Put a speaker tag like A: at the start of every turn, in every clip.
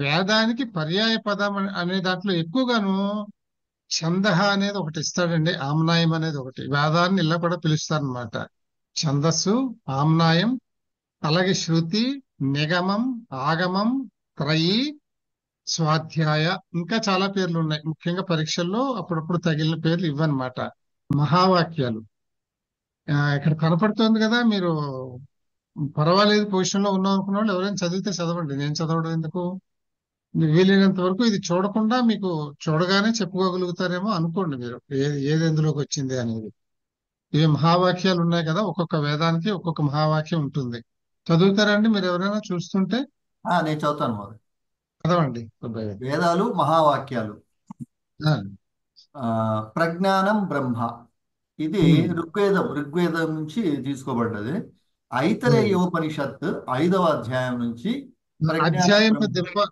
A: వేదానికి పర్యాయ పదం అనే దాంట్లో ఎక్కువగాను ఛందహ అనేది ఒకటి ఇస్తాడండి. ఆమ్నాయం అనేది ఒకటి. వేదాన్ని ఇలా కూడా పిలుస్తారనమాట. ఛందస్సు, ఆమ్నాయం, అలాగే శృతి, నిగమం, ఆగమం, త్రయి, స్వాధ్యాయ, ఇంకా చాలా పేర్లు ఉన్నాయి. ముఖ్యంగా పరీక్షల్లో అప్పుడప్పుడు తగిలిన పేర్లు ఇవన్నమాట. మహావాక్యాలు ఇక్కడ కనపడుతోంది కదా. మీరు పర్వాలేదు పొజిషన్ లో ఉన్నాం అనుకున్న వాళ్ళు ఎవరైనా చదివితే చదవండి. నేను చదవడం ఎందుకు? మీకు వీలైనంత వరకు ఇది చూడకుండా మీకు చూడగానే చెప్పుకోగలుగుతారేమో అనుకోండి మీరు ఏది ఎందులోకి వచ్చింది అనేది. ఇవి మహావాక్యాలు ఉన్నాయి కదా, ఒక్కొక్క వేదానికి ఒక్కొక్క మహావాక్యం ఉంటుంది. చదువుతారండి మీరు ఎవరైనా చూస్తుంటే?
B: నేను చదువుతాను మరి.
A: చదవండి సుబ్బయ్య గారు.
B: వేదాలు మహావాక్యాలు.
A: ఆ,
B: ప్రజ్ఞానం బ్రహ్మ. ఇది
A: ఉమ్,
B: ఋగ్వేదం నుంచి తీసుకోబడ్డది.
A: ఉమ్.
B: ఐతరేయోపనిషత్ 5వ అధ్యాయం నుంచి ప్రజ్ఞానం
A: అధ్యాయం
B: బ్రహ్మ.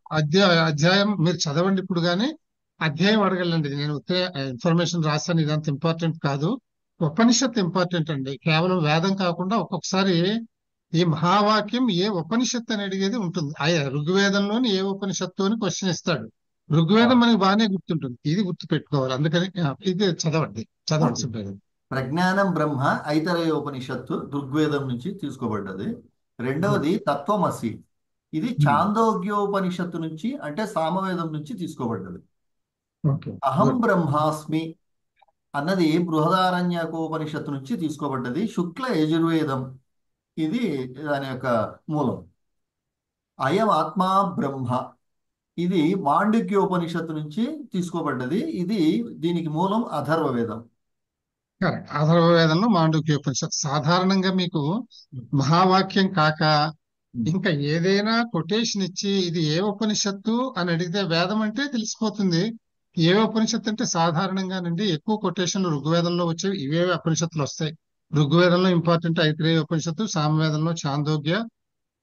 A: అధ్యాయం మీరు చదవండి ఇప్పుడు. కానీ అధ్యాయం అడగలండి. నేను ఉత్తరే ఇన్ఫర్మేషన్ రాస్తాను, ఇదంత ఇంపార్టెంట్ కాదు. ఉపనిషత్తు ఇంపార్టెంట్ అండి. కేవలం వేదం కాకుండా ఒక్కొక్కసారి ఈ మహావాక్యం ఏ ఉపనిషత్తు అని అడిగేది ఉంటుంది. ఋగ్వేదంలోని ఏ ఉపనిషత్తు అని క్వశ్చన్ ఇస్తాడు. ఋగ్వేదం మనకి బాగానే గుర్తుంటుంది, ఇది గుర్తు పెట్టుకోవాలి. అందుకని ఇది చదవండి. చదవండి
B: ఓకే.
A: సుబ్బయ్య గారు.
B: ప్రజ్ఞానం బ్రహ్మ ఐతరేయోపనిషత్తు ఋగ్వేదం నుంచి తీసుకోబడ్డది.
A: ఉమ్,
B: రెండవది తత్వమసి. ఇది
A: ఉమ్,
B: చాందోగ్యోపనిషత్తు నుంచి, అంటే సామవేదం నుంచి తీసుకోబడ్డది.
A: ఓకే,
B: అహం
A: గుడ్.
B: బ్రహ్మాస్మి అన్నది బృహదారణ్యకోపనిషత్తు నుంచి తీసుకోబడ్డది. శుక్ల యజుర్వేదం ఇది దాని యొక్క మూలం. అయం ఆత్మా బ్రహ్మ ఇది మాండుక్యోపనిషత్తు నుంచి తీసుకోబడ్డది. దీనికి మూలం అథర్వవేదం.
A: కరెక్ట్. అథర్వవేదంలో మాండూక్య ఉపనిషత్తు. సాధారణంగా మీకు మహావాక్యం కాక ఇంకా ఏదైనా కొటేషన్ ఇచ్చి ఇది ఏ ఉపనిషత్తు అని అడిగితే వేదం అంటే తెలిసిపోతుంది. ఏ ఉపనిషత్తు అంటే సాధారణంగానండి ఎక్కువ కొటేషన్లు ఋగ్వేదంలో వచ్చేవి ఇవే ఉపనిషత్తులు వస్తాయి. ఋగ్వేదంలో ఇంపార్టెంట్ ఐత్రేయ ఉపనిషత్తు, సామవేదంలో చాందోగ్య,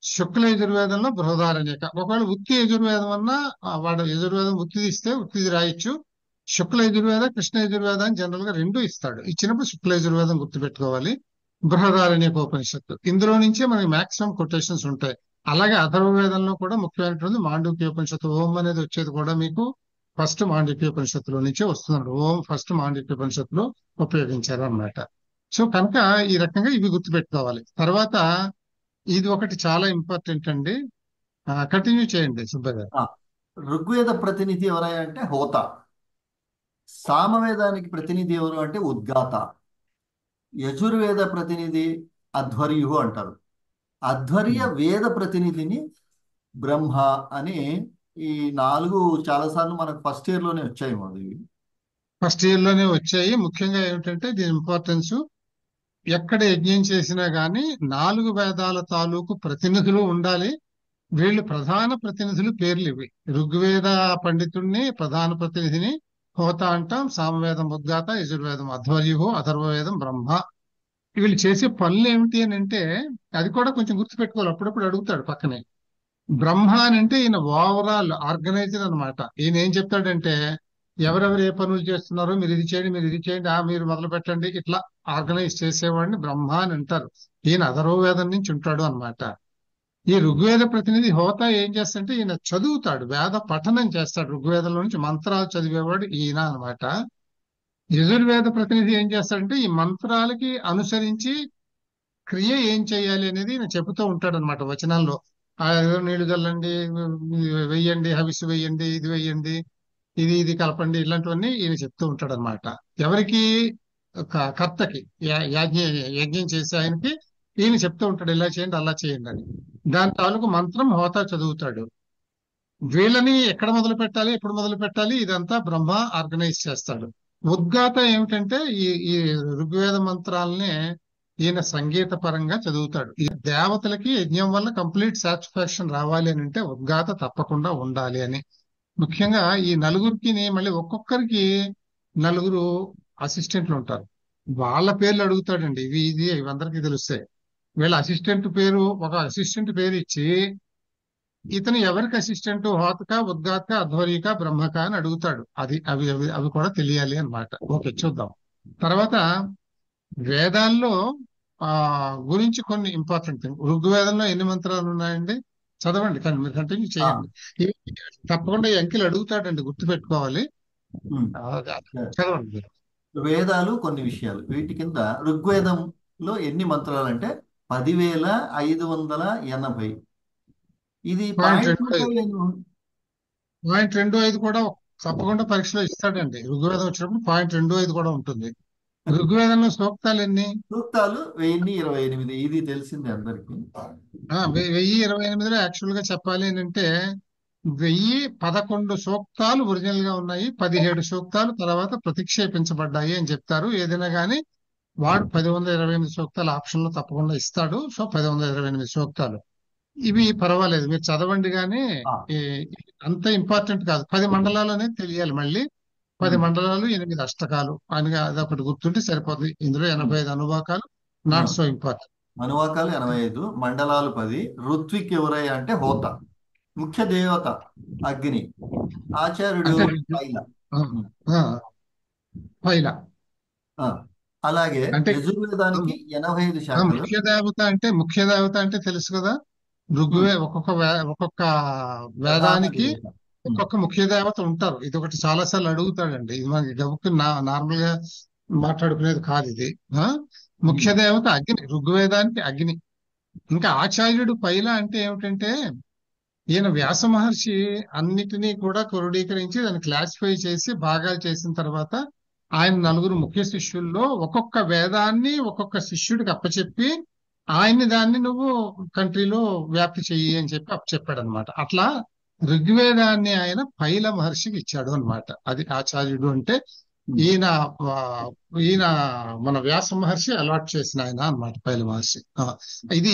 A: శుక్ల యజుర్వేదంలో బృహదారణ్యక. ఒకవేళ ఉత్తి యజుర్వేదం అన్నా వాడు యజుర్వేదం ఉత్తిది ఇస్తే ఉత్తిది రాయొచ్చు. శుక్ల యజుర్వేద, కృష్ణ యజుర్వేద అని జనరల్ గా రెండు ఇస్తాడు. ఇచ్చినప్పుడు శుక్ల యజుర్వేదం గుర్తుపెట్టుకోవాలి. బృహదారణ్యక ఉపనిషత్తు ఇందులో నుంచే మనకి మాక్సిమం కొటేషన్స్ ఉంటాయి. అలాగే అథర్వవేదంలో కూడా ముఖ్యమైనటువంటి మాండూక్య ఉపనిషత్తు ఓం అనేది వచ్చేది కూడా మీకు ఫస్ట్ మాండూక్య ఉపనిషత్తులో నుంచే వస్తున్నాడు. ఓం ఫస్ట్ మాండూక్య ఉపనిషత్తులో ఉపయోగించారు అన్నమాట. సో కనుక ఈ రకంగా ఇవి గుర్తుపెట్టుకోవాలి. తర్వాత ఇది ఒకటి చాలా ఇంపార్టెంట్ అండి. కంటిన్యూ చేయండి సుబ్బయ్య గారు.
B: ఆ, ఋగ్వేద ప్రతినిధి ఎవరయ్యా అంటే హోత. సామవేదానికి ప్రతినిధి ఎవరు అంటే ఉద్గాత. యజుర్వేద ప్రతినిధి అధ్వర్యు అంటారు. అధ్వర్య వేద ప్రతినిధిని బ్రహ్మ అని. ఈ నాలుగు చాలాసార్లు మనకు ఫస్ట్ ఇయర్ లోనే వచ్చాయి మాది.
A: ఫస్ట్ ఇయర్ లోనే వచ్చాయి. ముఖ్యంగా ఏమిటంటే దీని ఇంపార్టెన్స్, ఎక్కడ యజ్ఞం చేసినా గానీ 4 వేదాల తాలూకు ప్రతినిధులు ఉండాలి. వీళ్ళు ప్రధాన ప్రతినిధులు పేర్లు ఇవి. ఋగ్వేద పండితుడిని ప్రధాన ప్రతినిధిని హోత అంటాం. సామవేదం ఉద్గాత, యజుర్వేదం అధ్వర్యు, అథర్వవేదం బ్రహ్మ. వీళ్ళు చేసే పనులు ఏమిటి అని అంటే అది కూడా కొంచెం గుర్తుపెట్టుకోవాలి. అప్పుడప్పుడు అడుగుతాడు పక్కనే. బ్రహ్మ అని అంటే ఈయన ఓవరాల్ ఆర్గనైజర్ అన్నమాట. ఈయన ఏం చెప్తాడంటే ఎవరెవరు ఏ పనులు చేస్తున్నారో మీరు ఇది చేయండి, మీరు ఇది చేయండి, మీరు మొదలు పెట్టండి, ఇట్లా ఆర్గనైజ్ చేసేవాడిని బ్రహ్మ అని అంటారు. ఈయన అథర్వవేదం నుంచి ఉంటాడు అన్నమాట. ఈ ఋగ్వేద ప్రతినిధి హోతా ఏం చేస్తాడంటే ఈయన చదువుతాడు, వేద పఠనం చేస్తాడు. ఋగ్వేదంలో నుంచి మంత్రాలు చదివేవాడు ఈయన అన్నమాట. యజుర్వేద ప్రతినిధి ఏం చేస్తాడంటే ఈ మంత్రాలకి అనుసరించి క్రియ ఏం చేయాలి అనేది ఈయన చెబుతూ ఉంటాడు అనమాట వచనాల్లో. ఏదో నీళ్లు చల్లండి, వెయ్యండి, హవిస్సు వెయ్యండి, ఇది వెయ్యండి, ఇది కలపండి, ఇలాంటివన్నీ ఈయన చెప్తూ ఉంటాడు అనమాట. ఎవరికి? కర్తకి, యజ్ఞం చేసే ఆయనకి ఈయన చెప్తూ ఉంటాడు ఇలా చేయండి, అలా చేయండి అని. దాని తాలూకు మంత్రం హోతా చదువుతాడు. వీళ్ళని ఎక్కడ మొదలు పెట్టాలి, ఎప్పుడు మొదలు పెట్టాలి, ఇదంతా బ్రహ్మ ఆర్గనైజ్ చేస్తాడు. ఉద్గాత ఏమిటంటే ఈ ఋగ్వేద మంత్రాలనే ఈయన సంగీత పరంగా చదువుతాడు. ఈ దేవతలకి యజ్ఞం వల్ల కంప్లీట్ సాటిస్ఫాక్షన్ రావాలి అని అంటే ఉద్గాత తప్పకుండా ఉండాలి అని. ముఖ్యంగా ఈ నలుగురికి మళ్ళీ ఒక్కొక్కరికి నలుగురు అసిస్టెంట్లు ఉంటారు. వాళ్ళ పేర్లు అడుగుతాడండి. ఇవందరికీ తెలుస్తాయి. వీళ్ళ అసిస్టెంట్ పేరు, ఒక అసిస్టెంట్ పేరు ఇచ్చి ఇతను ఎవరికి అసిస్టెంట్, హోతక, ఉద్గాత, అధ్వర్యక, బ్రహ్మక అని అడుగుతాడు. అవి కూడా తెలియాలి అన్నమాట. ఓకే, చూద్దాం. తర్వాత వేదాల్లో గురించి కొన్ని ఇంపార్టెంట్ థింగ్. ఋగ్వేదంలో ఎన్ని మంత్రాలు ఉన్నాయండి? చదవండి కానీ మీరు కంటిన్యూ
B: ఆ,
A: చేయండి. ఈ- తప్పకుండా ఈ అంకెలు అడుగుతాడండి, గుర్తుపెట్టుకోవాలి.
B: ఉమ్.
A: ఆ, చదవండి మీరు.
B: వేదాలు కొన్ని విషయాలు వీటి కింద ఋగ్వేదంలో ఎన్ని మంత్రాలు అంటే 10,580. ఇది
A: పాయింట్
B: పాయింట్
A: రెండు ఐదు పాయింట్ రెండు ఐదు కూడా తప్పకుండా పరీక్షలో ఇస్తాడండి. ఋగ్వేదం వచ్చినప్పుడు పాయింట్ రెండు ఐదు కూడా ఉంటుంది. ఋగ్వేదంలో సూక్తాలు ఎన్ని?
B: సూక్తాలు 1028. ఇది తెలిసింది అందరికి.
A: 1028లో యాక్చువల్ గా చెప్పాలి అని అంటే 1011 సూక్తాలు ఒరిజినల్ గా ఉన్నాయి, 17 సూక్తాలు తర్వాత ప్రతిక్షేపించబడ్డాయి అని చెప్తారు. ఏదైనా కానీ వాడు 1028 సూక్తాలు ఆప్షన్ లో తప్పకుండా ఇస్తాడు. సో 1028 సూక్తాలు ఇవి పర్వాలేదు, మీరు చదవండి. కానీ
B: ఆ,
A: అంత ఇంపార్టెంట్ కాదు. 10 మండలాలు అనేది తెలియాలి. మళ్ళీ 10
B: ఉమ్,
A: మండలాలు 8 అష్టకాలు అని అదొకటి గుర్తుంటే సరిపోతుంది. ఇందులో
B: ఉమ్,
A: 85 అనువాకాలు,
B: ఆ.
A: Not so important.
B: అనువాకాలు 85, మండలాలు 10. ఋత్విక్ ఎవరయ్య అంటే హోత. ముఖ్య దేవత అగ్ని. ఆచార్యుడు
A: అంటే
B: పైల.
A: ఆ,
B: ఉమ్,
A: ఆ, పైల
B: ఆ. అలాగే
A: అంటే
B: యజుర్వేదానికి 85 శాఖలు.
A: ముఖ్య దేవత అంటే తెలుసు కదా.
B: ఉమ్,
A: ఒక్కొక్క
B: ప్రధాన
A: వేదానికి
B: దేవత. ఉమ్,
A: ఒక్కొక్క ముఖ్య దేవత ఉంటారు. ఇది ఒకటి చాలా సార్లు అడుగుతాడండి. ఇది మనకి గబుక్కు నార్మల్ గా మాట్లాడుకునేది కాదు ఇది. ఆ ముఖ్య
B: ఉమ్,
A: దేవత అగ్ని, ఋగ్వేదానికి అగ్ని. ఇంకా ఆచార్యుడు పైల అంటే ఏమిటంటే ఈయన వ్యాస మహర్షి అన్నిటినీ కూడా క్రోడీకరించి దాన్ని క్లాసిఫై చేసి భాగాలు చేసిన తర్వాత ఆయన నలుగురు ముఖ్య శిష్యుల్లో ఒక్కొక్క వేదాన్ని ఒక్కొక్క శిష్యుడికి అప్పచెప్పి ఆయన్ని దాన్ని నువ్వు కంట్రీలో వ్యాప్తి చెయ్యి అని చెప్పి అప్పచెప్పాడు అనమాట. అట్లా ఋగ్వేదాన్ని ఆయన పైల మహర్షికి ఇచ్చాడు అన్నమాట. అది ఆచార్యుడు అంటే
B: ఉమ్.
A: ఈయన ఆ, ఈయన మన వ్యాస మహర్షి అలాట్ చేసిన ఆయన అన్నమాట, పైల మహర్షి.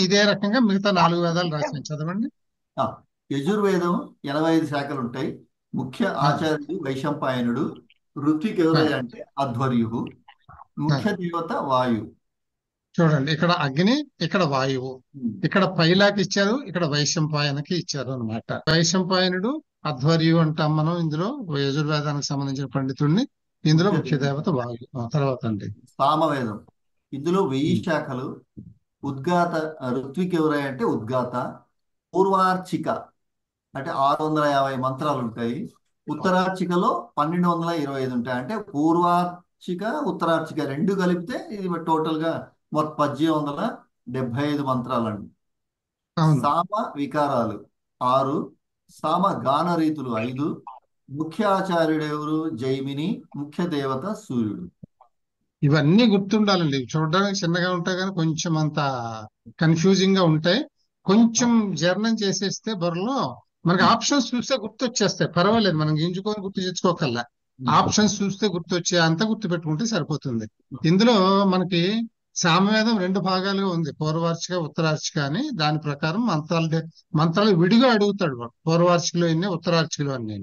A: ఇదే రకంగా మిగతా 4 వేదాలు రాశాను, చదవండి.
B: ఆ, యజుర్వేదం 85 శాఖలు ఉంటాయి. ముఖ్య
A: ఆ,
B: ఆచార్యుడు వైశంపాయనుడు. ఋత్విక్
A: ఆ,
B: ఎవరయ్య అంటే అధ్వర్యు.
A: ఆ.
B: ముఖ్య దేవత వాయు.
A: చూడండి, ఇక్కడ అగ్ని, ఇక్కడ వాయువు,
B: ఉమ్,
A: ఇక్కడ పైలాకి ఇచ్చారు, ఇక్కడ వైశంపాయనకి ఇచ్చారు అన్నమాట. వైశంపాయనుడు అధ్వర్యు అంటాం మనం ఇందులో, యజుర్వేదానికి సంబంధించిన పండితుడిని. ఇందులో
B: ముఖ్య
A: ముఖ్య
B: దేవత.
A: దేవత వాయు. తర్వాత అండి.
B: సామవేదం. ఇందులో 1000
A: ఉమ్,
B: శాఖలు. ఉద్గాత. ఋత్విక్ ఎవరయ్య అంటే ఉద్గాత. పూర్వార్చిక అంటే 650 మంత్రాలు ఉంటాయి. ఉత్తరార్చికలో 1225 ఉంటాయి. అంటే పూర్వార్చిక ఉత్తరార్చిక రెండు కలిపితే ఇది టోటల్ గా మొత్తం 1875 మంత్రాలండి.
A: అవును.
B: సామ వికారాలు 6. సామ గాన రీతులు 5. ముఖ్య ఆచార్యుడు ఎవరు జైమిని. ముఖ్య దేవత సూర్యుడు.
A: ఇవన్నీ గుర్తుండాలండి. ఇవి చూడడానికి చిన్నగా ఉంటాయి కానీ కొంచెం అంత కన్ఫ్యూజింగ్ గా ఉంటాయి. కొంచెం జర్నం చేసేస్తే బుర్రలో మనకి
B: ఉమ్,
A: ఆప్షన్స్ చూస్తే గుర్తొచ్చేస్తాయి. పర్వాలేదు, మనం గింజుకొని గుర్తు తెచ్చుకోకల్లా.
B: ఉమ్,
A: ఆప్షన్స్ చూస్తే గుర్తొచ్చే అంత గుర్తు పెట్టుకుంటే సరిపోతుంది. ఇందులో మనకి సామవేదం 2 భాగాలుగా ఉంది, పూర్వార్చిక ఉత్తరార్చిక అని. దాని ప్రకారం మంత్రాలు విడిగా అడుగుతాడు వాడు. పూర్వార్చికలో ఎన్ని, ఉత్తరార్చికలో అన్ని.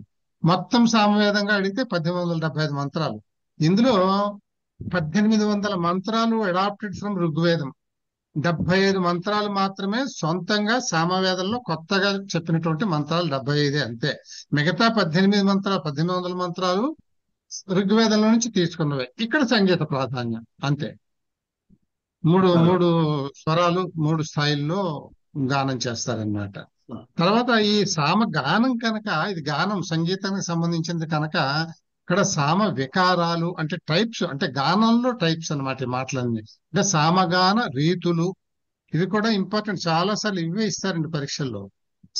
A: మొత్తం సామవేదంగా అడిగితే 1875 మంత్రాలు. ఇందులో 1800 మంత్రాలు అడాప్టెడ్ ఫ్రమ్ ఋగ్వేదం. 75 మంత్రాలు మాత్రమే సొంతంగా సామవేదంలో కొత్తగా చెప్పినటువంటి మంత్రాలు 75 అంతే. మిగతా 1800 మంత్రాలు ఋగ్వేదంలో నుంచి తీసుకున్నవే. ఇక్కడ సంగీత ప్రాధాన్యం అంతే. మూడు
B: సరే.
A: మూడు స్వరాలు 3 స్థాయిల్లో గానం చేస్తారన్నమాట. తర్వాత ఈ సామ గానం కనుక, ఇది గానం సంగీతానికి సంబంధించింది కనుక ఇక్కడ సామ వికారాలు అంటే టైప్స్, అంటే గానంలో టైప్స్ అన్నమాట ఈ మాటలన్నీ. అంటే సామగాన రీతులు, ఇవి కూడా ఇంపార్టెంట్. చాలా సార్లు ఇవే ఇస్తారండి పరీక్షల్లో.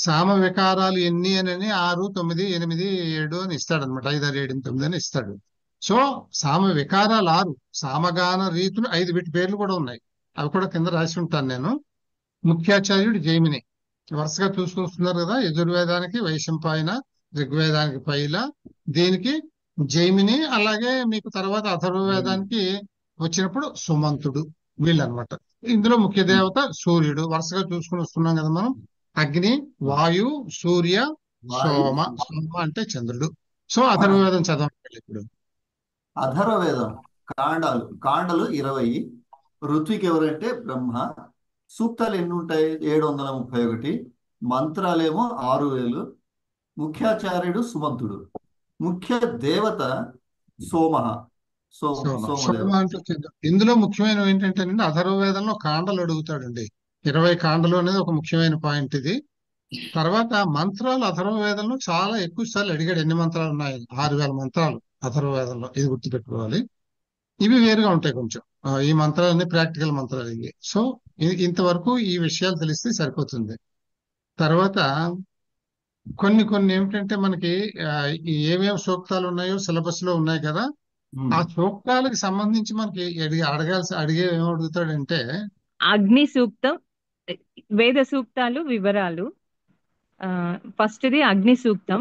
A: సామ వికారాలు ఎన్ని అని 6, 9, 8, 7 అని ఇస్తాడు అనమాట. 5, 6, 7, 8, 9 అని ఇస్తాడు. సో సామ వికారాలు 6, సామగాన రీతులు 5, వీటి పేర్లు కూడా ఉన్నాయి. అవి కూడా కింద రాసి ఉంటాను నేను. ముఖ్యాచార్యుడు జైమిని వరుసగా చూసుకొస్తున్నారు కదా. యజుర్వేదానికి వైశంపాయన, ఋగ్వేదానికి పైల, దీనికి జైమిని, అలాగే మీకు తర్వాత అథర్వవేదానికి వచ్చినప్పుడు సుమంతుడు, వీళ్ళనమాట. ఇందులో ముఖ్య దేవత సూర్యుడు. వరుసగా చూసుకుని వస్తున్నాం కదా మనం. అగ్ని, వాయు, సూర్య,
B: వాయు
A: సోమ.
B: సూర్యుడు.
A: సోమ అంటే చంద్రుడు. సో అథర్వవేదం చదవండి ఇప్పుడు.
B: అధర్వవేదం. కాండలు 20. ఋత్విక్ ఎవరంటే బ్రహ్మ. సూక్తాలు ఎన్ని ఉంటాయి? 731. మంత్రాలేమో 6000. ముఖ్యాచార్యుడు సుమంతుడు. ముఖ్య దేవత సోమ.
A: సోమ
B: సోమదేవ.
A: అంటే చంద్రుడు. ఇందులో ముఖ్యమైనవి ఏంటంటే అథర్వవేదంలో కాండలు అడుగుతాడండి. 20 కాండలు అనేది ఒక ముఖ్యమైన పాయింట్ ఇది. తర్వాత మంత్రాలు అథర్వవేదంలో చాలా ఎక్కువ సార్లు అడిగాడు. ఎన్ని మంత్రాలు ఉన్నాయి? 6,000 మంత్రాలు అథర్వవేదంలో. ఇది గుర్తుపెట్టుకోవాలి. ఇవి వేరుగా ఉంటాయి కొంచెం. ఈ మంత్రాలన్నీ ప్రాక్టికల్ మంత్రాలు ఇవి. సో ఇంతవరకు ఈ విషయాలు తెలిస్తే సరిపోతుంది. తర్వాత కొన్ని కొన్ని ఏమిటంటే మనకి ఆ, ఈ ఏమేమి సూక్తాలు ఉన్నాయో సిలబస్ లో ఉన్నాయి కదా. ఆ సూక్తాలకు సంబంధించి మనకి అడిగే ఏం అడుగుతాడంటే,
C: అగ్ని సూక్తం, వేద సూక్తాలు వివరాలు. ఫస్ట్ది అగ్ని సూక్తం.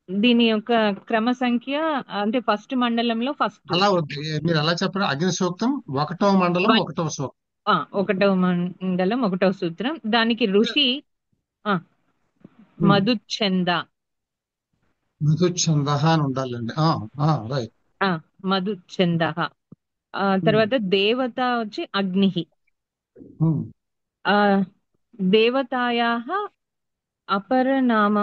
C: దీని యొక్క క్రమ సంఖ్య అంటే ఫస్ట్ మండలంలో ఫస్ట్
A: అలా వద్దు. మీరు అలా చెప్పండి. అగ్ని సూక్తం 1వ మండలం 1వ సూక్తం.
C: 1వ మండలం 1వ సూత్రం. దానికి ఋషి మధుచ్ఛంద.
A: మధుచ్ఛంద అని ఉండాలండి. రైట్.
C: మధుచ్ఛంద. తర్వాత దేవత వచ్చి అగ్ని. దేవతాయాः అపరనామ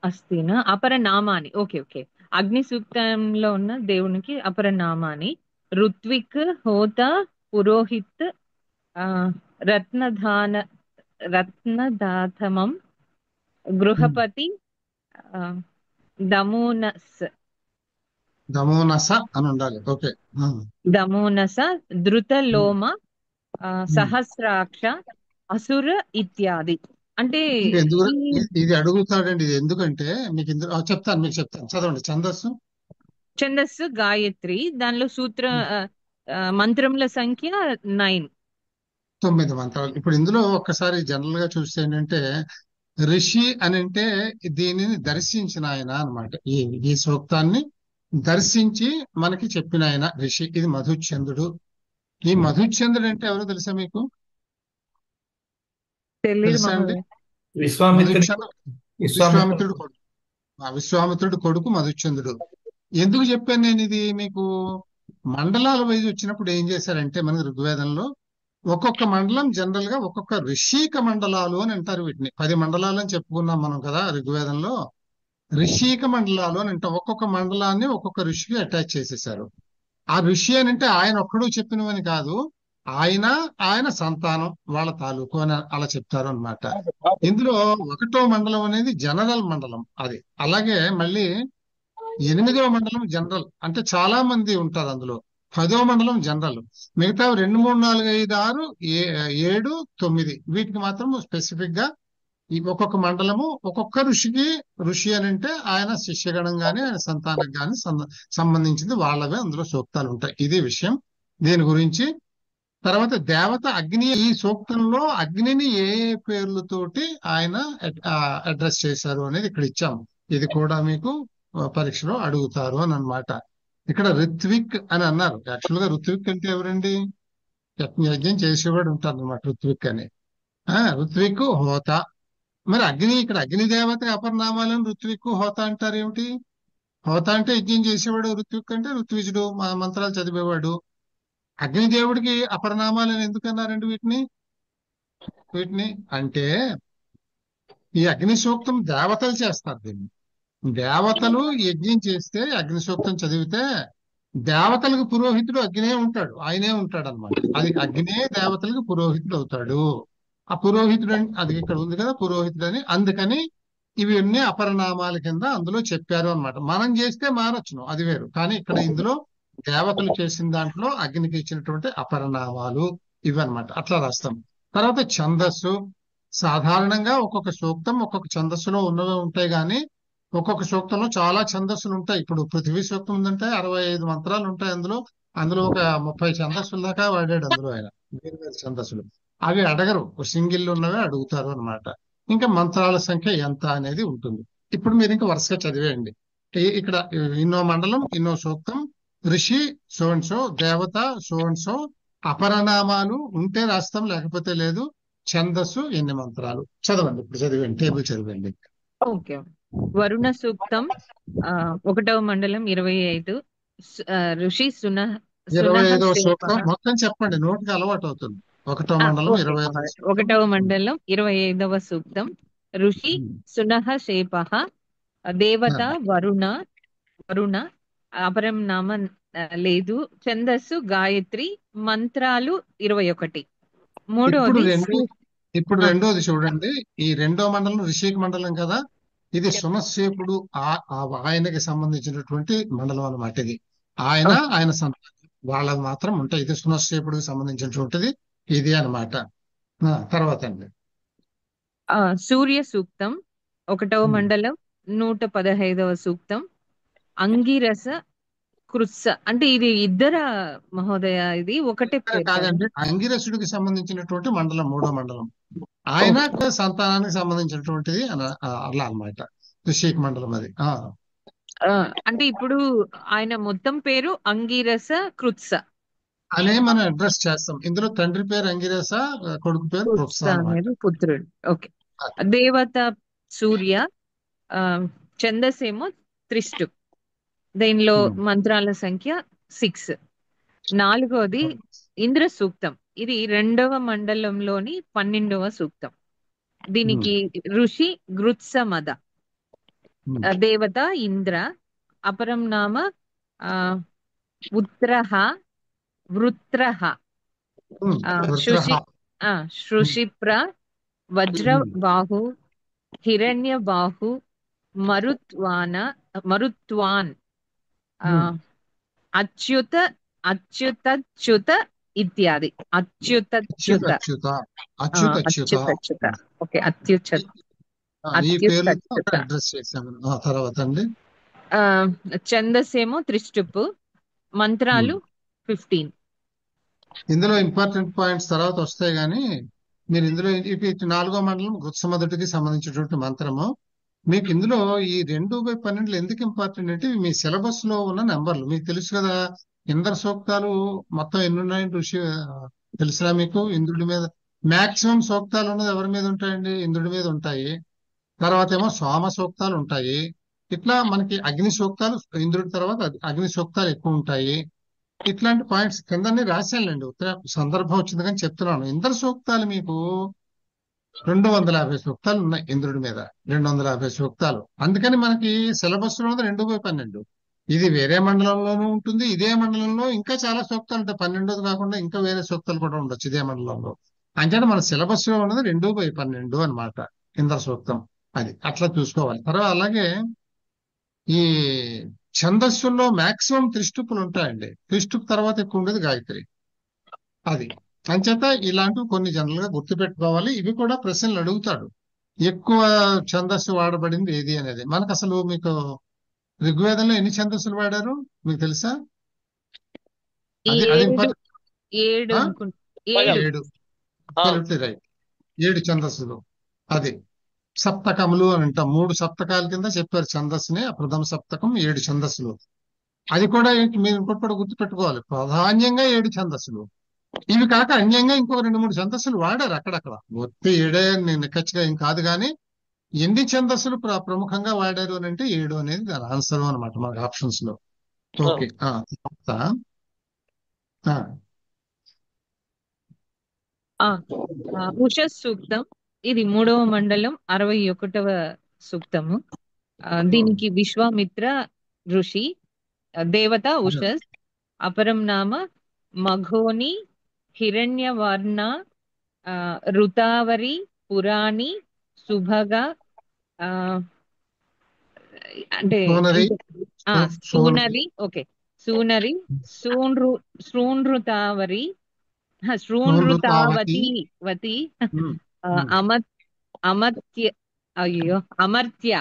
C: అస్తినా, అపరనామాని. Okay okay. అగ్ని సూక్తంలో ఉన్న దేవునికి అపరనామాని. ఋత్విక్, హోత, పురోహిత్, రత్నధాన రత్నదాతమం, గృహపతి, దమోనస్
A: దమోనస అని ఉండాలి. ఓకే.
C: దమోనస, ధృతలోమ, సహస్రాక్ష, అసుర ఇత్యాది. అంటే
A: ఇది అడుగుతాడండి. ఇది ఎందుకంటే మీకు ఇందులో చెప్తాను, మీకు చెప్తాను. చదవండి.
C: ఛందస్సు గాయత్రి. దానిలో సూత్ర మంత్రముల సంఖ్య 9.
A: 9 మంత్రాలు. ఇప్పుడు ఇందులో ఒక్కసారి జనరల్ గా చూస్తే ఏంటంటే, ఋషి అని అంటే దీనిని దర్శించిన ఆయన అన్నమాట. ఈ సూక్తాన్ని దర్శించి మనకి చెప్పిన ఆయన ఋషి. ఇది మధుచంద్రుడు. ఈ మధుచంద్రుడు అంటే ఎవరో తెలుసా మీకు? తెలుసా అండి? విశ్వామిత్రుడు కొడుకు. విశ్వామిత్రుడు కొడుకు మధుచంద్రుడు. ఎందుకు చెప్పాను నేను ఇది మీకు? మండలాల వైజ్ వచ్చినప్పుడు ఏం చేశారంటే మనకి ఋగ్వేదంలో ఒక్కొక్క మండలం జనరల్ గా ఒక్కొక్క ఋషిక మండలాలు అని అంటారు. వీటిని 10 మండలాలు అని చెప్పుకున్నాం మనం కదా ఋగ్వేదంలో. ఋషిక మండలాలు అని అంటాం. ఒక్కొక్క మండలాన్ని ఒక్కొక్క ఋషికి అటాచ్ చేసేసారు. ఆ ఋషి అని అంటే ఆయన ఒక్కడు చెప్పినవని కాదు, ఆయన సంతానం వాళ్ళ తాలూకు అని అలా చెప్తారు అన్నమాట. ఇందులో 1వ మండలం అనేది జనరల్ మండలం. అది అలాగే మళ్ళీ 8వ మండలం జనరల్, అంటే చాలా మంది ఉంటారు అందులో. 10వ మండలం జనరల్. మిగతా 2, 3, 4, 5, 6, 7, 9 వీటికి మాత్రం స్పెసిఫిక్ గా ఈ ఒక్కొక్క మండలము ఒక్కొక్క ఋషి అని అంటే ఆయన శిష్యగణం గాని ఆయన సంతానం గాని సంబంధించింది వాళ్ళవే అందులో సూక్తాలు ఉంటాయి. ఇది విషయం దీని గురించి. తర్వాత దేవత అగ్ని. ఈ సూక్తంలో అగ్నిని ఏ పేర్లతోటి ఆయన అడ్రస్ చేశారు అనేది ఇక్కడ ఇచ్చాము. ఇది కూడా మీకు పరీక్షలో అడుగుతారు అని అన్నమాట. ఇక్కడ ఋత్విక్ అని అన్నారు. యాక్చువల్ గా ఋత్విక్ అంటే ఎవరండి? యజ్ఞం చేసేవాడు ఉంటారు అనమాట ఋత్విక్ అని. ఋత్విక్, హోత. మరి ఇక్కడ అగ్ని దేవత అపర్నామాలను ఋత్విక్, హోత అంటారు ఏమిటి? హోత అంటే యజ్ఞం చేసేవాడు, ఋత్విక్ అంటే ఋత్విజుడు, మంత్రాలు చదివేవాడు. అగ్నిదేవుడికి అపరనామాలను ఎందుకు అన్నారండి వీటిని అంటే ఈ అగ్ని సూక్తం దేవతలు చేస్తారు దీన్ని. దేవతలు యజ్ఞం చేస్తే అగ్ని సూక్తం చదివితే దేవతలకు పురోహితుడు అగ్నే ఉంటాడు, ఆయనే ఉంటాడు అనమాట. అది అగ్నే దేవతలకు పురోహితుడు అవుతాడు. ఆ పురోహితుడు అది ఇక్కడ ఉంది కదా పురోహితుడు అని. అందుకని ఇవన్నీ అపరనామాల కింద అందులో చెప్పారు అన్నమాట. మనం చేస్తే మారొచ్చును, అది వేరు. కానీ ఇక్కడ ఇందులో దేవతలు చేసిన దాంట్లో అగ్నికి ఇచ్చినటువంటి అపరనామాలు ఇవన్నమాట. అట్లా రాస్తాం. తర్వాత ఛందస్సు. సాధారణంగా ఒక్కొక్క సూక్తం ఒక్కొక్క ఛందస్సులో ఉన్నవే ఉంటాయి, కానీ ఒక్కొక్క సూక్తంలో చాలా ఛందస్సులు ఉంటాయి. ఇప్పుడు పృథ్వీ సూక్తం ఉందంటే 65 మంత్రాలు ఉంటాయి అందులో. ఒక 30 ఛందస్సుల దాకా వాడాడు అందులో ఆయన, వేరు వేరు ఛందస్సులు. అవి అడగరు, సింగిల్ ఉన్నవే అడుగుతారు అన్నమాట. ఇంకా మంత్రాల సంఖ్య ఎంత అనేది ఉంటుంది. ఇప్పుడు మీరు ఇంకా వరుసగా చదివేయండి. ఇక్కడ ఇన్నో మండలం, ఇన్నో సూక్తం, ఋషి సో అండ్ సో, దేవత సో అండ్ సో, అపరనామాలు ఉంటే రాస్తాం, లేకపోతే లేదు. ఛందస్సు, ఎన్ని మంత్రాలు. చదవండి, ఇప్పుడు చదివండి, టేబుల్ చదివండి.
C: ఓకే. వరుణ సూక్తం 1వ మండలం 25. ఋషి
A: 25వ సూక్తం మొత్తం చెప్పండి, నోటికి అలవాటు అవుతుంది. 1వ మండలం
C: 1వ మండలం 25వ సూక్తం. ఋషి సునః శేపః, దేవత వరుణ, అపరం నామ లేదు. ఛందస్సు గాయత్రి, మంత్రాలు 21. మూడవది
A: ఇప్పుడు
C: ఆ,
A: రెండోది చూడండి. ఈ రెండో మండలం ఋషిక మండలం కదా, ఇది సునస్సేపుడు ఆయనకి సంబంధించినటువంటి మండలం అన్నమాట. ఇది
C: ఓకే.
A: ఆయన సంతానం వాళ్ళది మాత్రం ఉంటాయి. ఇది సునస్సేపుడికి సంబంధించినటువంటిది ఇది అన్నమాట. తర్వాత అండి.
C: సూర్య సూక్తం 1వ
A: ఉమ్.
C: మండలం 115వ సూక్తం. అంగిరస కృత్స అంటే ఇది ఇద్దర మహోదయ, ఇది ఒకటే పేరు కదా?
A: కాదండి, అంగిరసుడికి సంబంధించినటువంటి మండలం మూడో మండలం. ఆయన
C: ఓకే.
A: సంతానానికి సంబంధించినటువంటిది అలా అన్నమాట. ఋషిక మండలం అది.
C: ఆ, అంటే ఇప్పుడు ఆయన మొత్తం పేరు అంగిరస కృత్స.
A: అనే మనం అడ్రస్ చేస్తాం. ఇందులో తండ్రి పేరు అంగిరస, కొడుకు పేరు
C: కృత్స
A: కృత్స అన్నమాట.
C: అనేది పుత్రుడు. ఓకే. దేవత సూర్య, ఆ, ఛందస్సేమో త్రిష్టు. దీనిలో
A: ఉమ్.
C: మంత్రాల సంఖ్య 6. 4వది ఇంద్ర సూక్తం. ఇది 2వ మండలంలోని 12వ సూక్తం.
A: ఉమ్.
C: దీనికి ఋషి గృత్సమద,
A: ఉమ్.
C: దేవత ఇంద్ర, అపరం నామ ఆ, ఉత్రహ వృత్రహ,
A: ఉమ్. వృత్రహ.
C: శుషి
A: ఉమ్.
C: శృషిప్ర,
A: ఉమ్.
C: వజ్రబాహు, హిరణ్యబాహు, మరుత్వాన మరుత్వాన్, ఆ,
A: ఉమ్.
C: అచ్యుత అచ్యుతచ్యుత ఇత్యాది. అచ్యుతచ్యుత,
A: అచ్యుత అచ్యుత.
C: అచ్యుతచ్యుత. ఓకే, అత్యుచ్యుత
A: ఈ పేర్లతో ఒక
C: అత్యుతచ్యుత.
A: అడ్రస్ చేశాము. తర్వాత అండి.
C: ఆ, ఛందస్సేమో త్రిష్టుపు, మంత్రాలు
A: ఉమ్.
C: 15.
A: ఇందులో ఇంపార్టెంట్ పాయింట్స్ తర్వాత వస్తాయి కానీ, మీరు ఇందులో ఇది నాలుగో మండలం గృత్సమధుడికి సంబంధించినటువంటి మంత్రము. మీకు ఇందులో ఈ 2/12 ఎందుకు ఇంపార్టెంట్ అంటే, ఇవి మీ సిలబస్ లో ఉన్న నెంబర్లు. మీకు తెలుసు కదా, ఇంద్ర సూక్తాలు మొత్తం ఎన్ని ఉన్నాయంటే తెలుసురా మీకు? ఇంద్రుడి మీద మాక్సిమం సూక్తాలు ఉన్నది ఎవరి మీద ఉంటాయండి? ఇంద్రుడి మీద ఉంటాయి. తర్వాత ఏమో సోమ సూక్తాలు ఉంటాయి. ఇట్లా మనకి అగ్ని సూక్తాలు, ఇంద్రుడి తర్వాత అగ్ని సూక్తాలు ఎక్కువ ఉంటాయి. ఇట్లాంటి పాయింట్స్ కిందనే రాశానులేండి. ఉత్తర సందర్భం వచ్చింది కానీ చెప్తున్నాను. ఇంద్ర సూక్తాలు మీకు 250 సూక్తాలు ఉన్నాయి ఇంద్రుడి మీద. 250 సూక్తాలు. అందుకని మనకి సిలబస్ లో 2/12. ఇది వేరే మండలంలోనూ ఉంటుంది. ఇదే మండలంలో ఇంకా చాలా సూక్తాలు ఉంటాయి. 12ది కాకుండా ఇంకా వేరే సూక్తాలు కూడా ఉండొచ్చు ఇదే మండలంలో. అంచేత మన సిలబస్ లో ఉన్నది 2/12 అన్నమాట ఇంద్ర సూక్తం. అది అట్లా చూసుకోవాలి. తర్వాత అలాగే ఈ ఛందస్సుల్లో మాక్సిమం త్రిష్టుపులు ఉంటాయండి. త్రిష్టుప్ తర్వాత ఎక్కువ ఉండేది గాయత్రి. అది అంచేత ఇలాంటివి కొన్ని జనరల్ గా గుర్తుపెట్టుకోవాలి. ఇవి కూడా ప్రశ్నలు అడుగుతాడు. ఎక్కువ ఛందస్సు వాడబడింది ఏది అనేది. మనకు అసలు మీకు ఋగ్వేదంలో ఎన్ని ఛందస్సులు వాడారు మీకు తెలుసా? అది అది
C: 7
A: ఇంపార్టెంట్.
C: 7 అనుకుంటా. 7.
A: 7. రైట్. 7 ఛందస్సులు. అది సప్తకములు అని అంటాం. 3 సప్తకాల కింద చెప్పారు ఛందస్సుని. ఆ ప్రథమ సప్తకం 7 ఛందస్సులు. అది కూడా మీరు ఇంకోటి కూడా గుర్తుపెట్టుకోవాలి. ప్రాధాన్యంగా 7 ఛందస్సులు. ఇవి కాక అన్యంగా ఇంకో 2-3 ఛందస్సులు వాడారు అక్కడక్కడ. మొత్తం 7 నేను నిక్కచ్చిగా ఏం కాదు కానీ, ఎన్ని ఛందస్సులు ప్రముఖంగా వాడారు అని అంటే 7 అనేది దాని ఆన్సర్ అనమాట మనకు ఆప్షన్స్ లో. ఓకే.
C: ఉషస్ సూక్తం. ఇది 3వ మండలం 61వ సూక్తము. దీనికి విశ్వామిత్ర ఋషి, దేవత ఉషస్, అపరం నామ మఘోని, హిరణ్యవర్ణ, ఋతావరి, పురాణి, సుభగ, ఆ, అంటే
A: సోనరి.
C: సూనరి. ఓకే, సూనరి, శృణృతావరి,
A: సోనృతావతి.
C: వతి, అమత్ అమర్త్య అయ్యో అమర్త్య,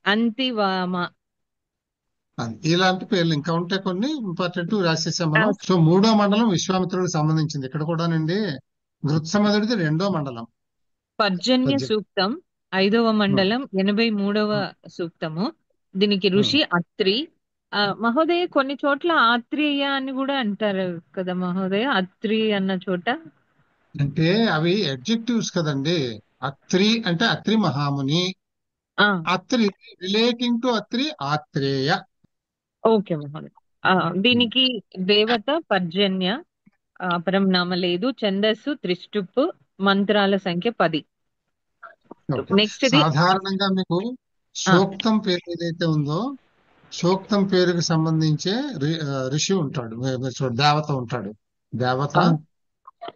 C: అంతివామ.
A: ఇలాంటి పేర్లు ఇంకా ఉంటాయి కొన్ని ఇంపార్టెంట్ రాసేసాం మనం. సో 3వ మండలం విశ్వామిత్రుడికి సంబంధించింది. ఇక్కడ కూడానండి గృత్సమధుడిది 2వ మండలం.
C: పర్జన్య సూక్తం 5వ మండలం 83వ సూక్తము. దీనికి ఋషి అత్రి. మహోదయ, కొన్ని చోట్ల ఆత్రేయ అని కూడా అంటారు కదా మహోదయ, అత్రి అన్న చోట.
A: అంటే అవి అడ్జెక్టివ్స్ కదండి. అత్రి అంటే అత్రి మహాముని. Atri relating to Atri Atreya.
C: Okay మహోదయ. దీనికి దేవత పర్జన్య, అపరం నామ లేదు, ఛందస్సు త్రిష్టుప్, మంత్రాల సంఖ్య 10. నెక్స్ట్
A: సాధారణంగా మీకు సూక్తం పేరు ఏదైతే ఉందో, సూక్తం పేరుకి సంబంధించే ఋషి ఉంటాడు, దేవత ఉంటాడు. దేవత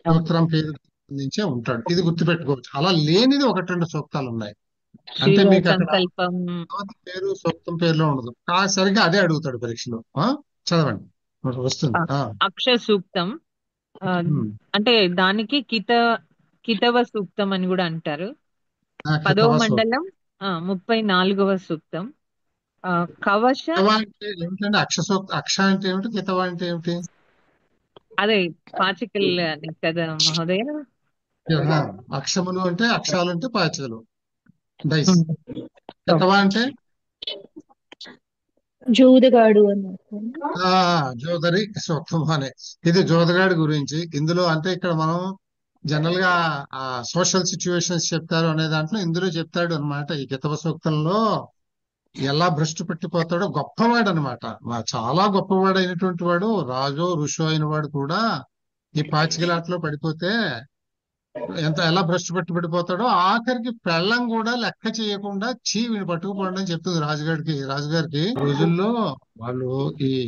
A: సూత్రం పేరు సంబంధించే ఉంటాడు. ఇది గుర్తుపెట్టుకోవచ్చు. అలా లేనిది ఒకటి రెండు సూక్తాలు ఉన్నాయి. అంటే
C: శివ
A: మీకు అక్కడ
C: సంకల్పం.
A: దేవత పేరు సూక్తం పేరులో ఉండదు. సరిగ్గా అదే అడుగుతాడు పరీక్షలో. చదవండి, మరి వస్తుంది.
C: అక్ష సూక్తం, ఆ,
A: ఉమ్.
C: అంటే దానికి కితవ సూక్తం అని కూడా అంటారు.
A: కితవ
C: 10వ
A: సూక్తం.
C: మండలం 34వ సూక్తం. కవచ,
A: కితవ అంటే ఏమిటండి? అక్ష అంటే ఏమిటి? కితవ అంటే ఏమిటి?
C: అదే పాచికల్ అని కదా మహోదయ.
A: ఆ, అక్షములు అంటే, అక్షాలు అంటే పాచికలు, డైస్. కితవ అంటే
D: జూదగాడు అన్నట్టు.
A: జోదరి సూక్తం అనే. ఇది జోదగాడి గురించి. ఇందులో అంటే ఇక్కడ మనం జనరల్ గా సోషల్ సిచ్యువేషన్స్ చెప్తారు అనే దాంట్లో ఇందులో చెప్తాడు అన్నమాట. ఈ కితవ సూక్తంలో ఎలా భ్రష్టు పట్టిపోతాడో, గొప్పవాడు అనమాట. చాలా గొప్పవాడు అయినటువంటి వాడు, రాజో ఋషో అయిన వాడు కూడా ఈ పాచికలాటలో పడిపోతే ఎలా భ్రష్టు పట్టిపోతాడో, ఆఖరికి పెళ్ళం కూడా లెక్క చేయకుండా వీడిని పట్టుకుపోండి అని చెప్తుంది రాజుగారికి. రోజుల్లో వాళ్ళు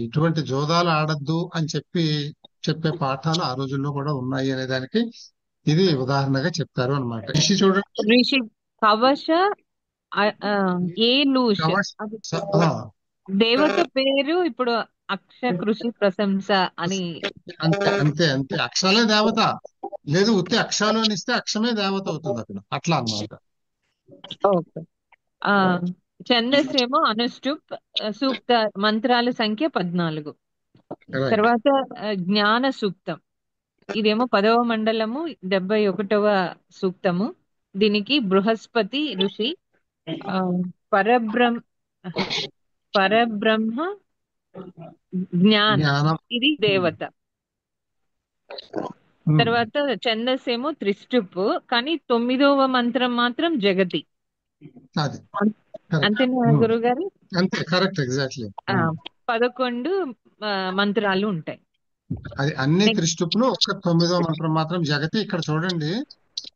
A: ఇటువంటి జోదాలు ఆడద్దు అని చెప్పే పాఠాలు ఆ రోజుల్లో కూడా ఉన్నాయి అనే దానికి ఇది ఉదాహరణగా చెప్తారు అనమాట. ఋషి చూడండి.
C: ఋషి కవచ, ఏలూష్,
A: కవచ-
C: అది
A: ఆ,
C: దేవత పేరు. ఇప్పుడు అక్ష కృషి ప్రశంస అని.
A: అంతే అంతే అంతే. అక్షరాలే దేవత. లేదు, ఉత్తి అక్షరాలు అని ఇస్తే అక్షమే దేవత అవుతుంది అక్కడ. అట్లా అన్నమాట.
C: ఓకే. ఛందస్సేమో అనుష్టుప్. సూక్త మంత్రాల సంఖ్య 14.
A: రైట్.
C: తర్వాత జ్ఞాన సూక్తం. ఇదేమో 10వ మండలము 71వ సూక్తము. దీనికి బృహస్పతి ఋషి ఆ, పరబ్రహ్మ పరబ్రహ్మ జ్ఞాన,
A: జ్ఞానం.
C: ఇది దేవత. తర్వాత ఛందస్సేమో త్రిష్టుప్, కానీ 9వ మంత్రం మాత్రం జగతి.
A: అది కరెక్ట్.
C: అంతేనా గురువు గారు?
A: అంతే, కరెక్ట్, ఎగ్జాక్ట్లీ.
C: 11 మంత్రాలు ఉంటాయి.
A: అది అన్ని
C: నెక్స్ట్
A: త్రిష్టుపులు. ఒక్క 9వ మంత్రం మాత్రం జగతి. ఇక్కడ చూడండి,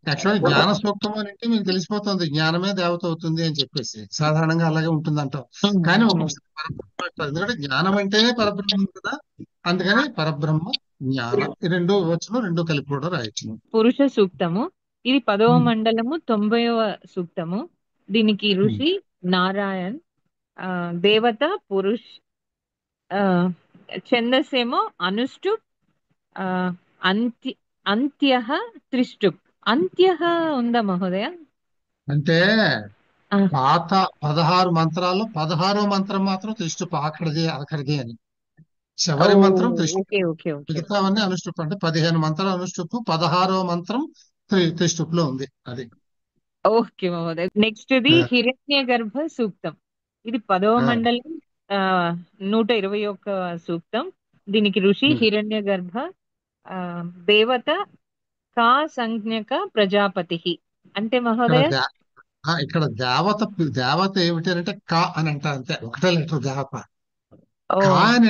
A: యాక్చువల్గా జ్ఞాన సూక్తం అని అంటే మీకు తెలిసిపోతుంది జ్ఞానమే దేవత అవుతుంది అని చెప్పేసి. సాధారణంగా అలాగే ఉంటుంది అంటాం. కానీ ఒక్కొక్కసారి పరబ్రహ్మ అంటారు. ఎందుకంటే జ్ఞానం అంటేనే పరబ్రహ్మం కదా. అందుకని పరబ్రహ్మ జ్ఞాన, ఈ రెండు వచనం రెండు కలిపి కూడా రాయొచ్చు.
C: పురుష సూక్తము. ఇది 10వ మండలము 90వ సూక్తము. దీనికి ఋషి నారాయణ్, దేవత పురుష్. ఛందస్సేమో అనుష్టు, అంత్య త్రిష్టుప్. అంత్య ఉందా మహోదయ?
A: అంటే పాత 16 మంత్రాల్లో 16వ మంత్రం మాత్రం త్రిష్టుప్, ఆఖరిది అని. చివరి మంత్రం త్రిష్టుప్,
C: ఓకే ఓకే ఓకే.
A: మిగతావన్నీ అనుష్టుప్. అంటే 15 మంత్రాలు అనుష్టుప్, 16వ మంత్రం త్రిష్టుప్ లో ఉంది. అది
C: ఓకే మహోదయ. నెక్స్ట్ ఇది హిరణ్య గర్భ సూక్తం. ఇది 10వ మండలం 121వ సూక్తం. దీనికి ఋషి హిరణ్య గర్భ, దేవత కా సంజ్ఞక ప్రజాపతి. అంటే మహోదయ
A: ఇక్కడ దేవత ఏమిటి అంటే కా అని అంటారు. అంతే, ఒకటే లెటర్ దేవత. కా అని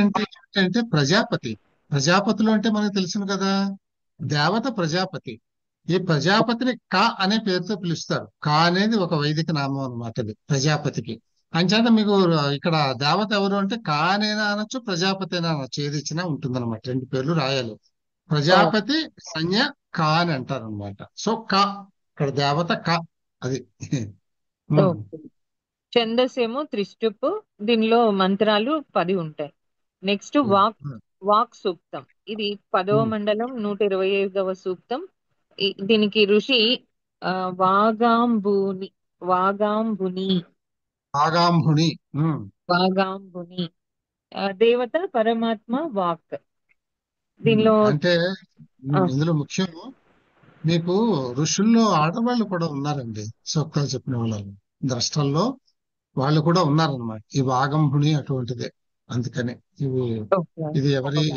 A: అంటే ప్రజాపతి. ప్రజాపతులు అంటే మనకు తెలుసును కదా, దేవత ప్రజాపతి. ఈ ప్రజాపతిని కా అనే పేరుతో పిలుస్తారు. కా అనేది ఒక వైదిక నామం అన్నమాట ఇది ప్రజాపతికి. అంచేత మీకు ఇక్కడ దేవత ఎవరు అంటే కా అనేనా అనొచ్చు, ప్రజాపతి అయినా అనొచ్చు, ఏది ఇచ్చినా ఉంటుందన్నమాట. రెండు పేర్లు రాయాలి. ప్రజాపతి సంజ్ఞ కా అని అంటారు అనమాట. సో కా, ఇక్కడ దేవత కా, అది.
C: ఛందస్సేమో త్రిష్టుప్. దీనిలో మంత్రాలు 10 ఉంటాయి. నెక్స్ట్ వాక్ సూక్తం. ఇది 10వ మండలం 125వ సూక్తం. దీనికి ఋషి వాగాంబుని వాగాంబుని వాగాంబుని, దేవత పరమాత్మ వాక్. దీనిలో
A: అంటే ఇందులో ముఖ్యం, మీకు ఋషుల్లో ఆడవాళ్ళు కూడా ఉన్నారండి. సూక్తాలు చెప్పిన వాళ్ళు ద్రష్టల్లో వాళ్ళు కూడా ఉన్నారన్నమాట. ఈ వాగంభుని అటువంటిదే. అందుకని ఇది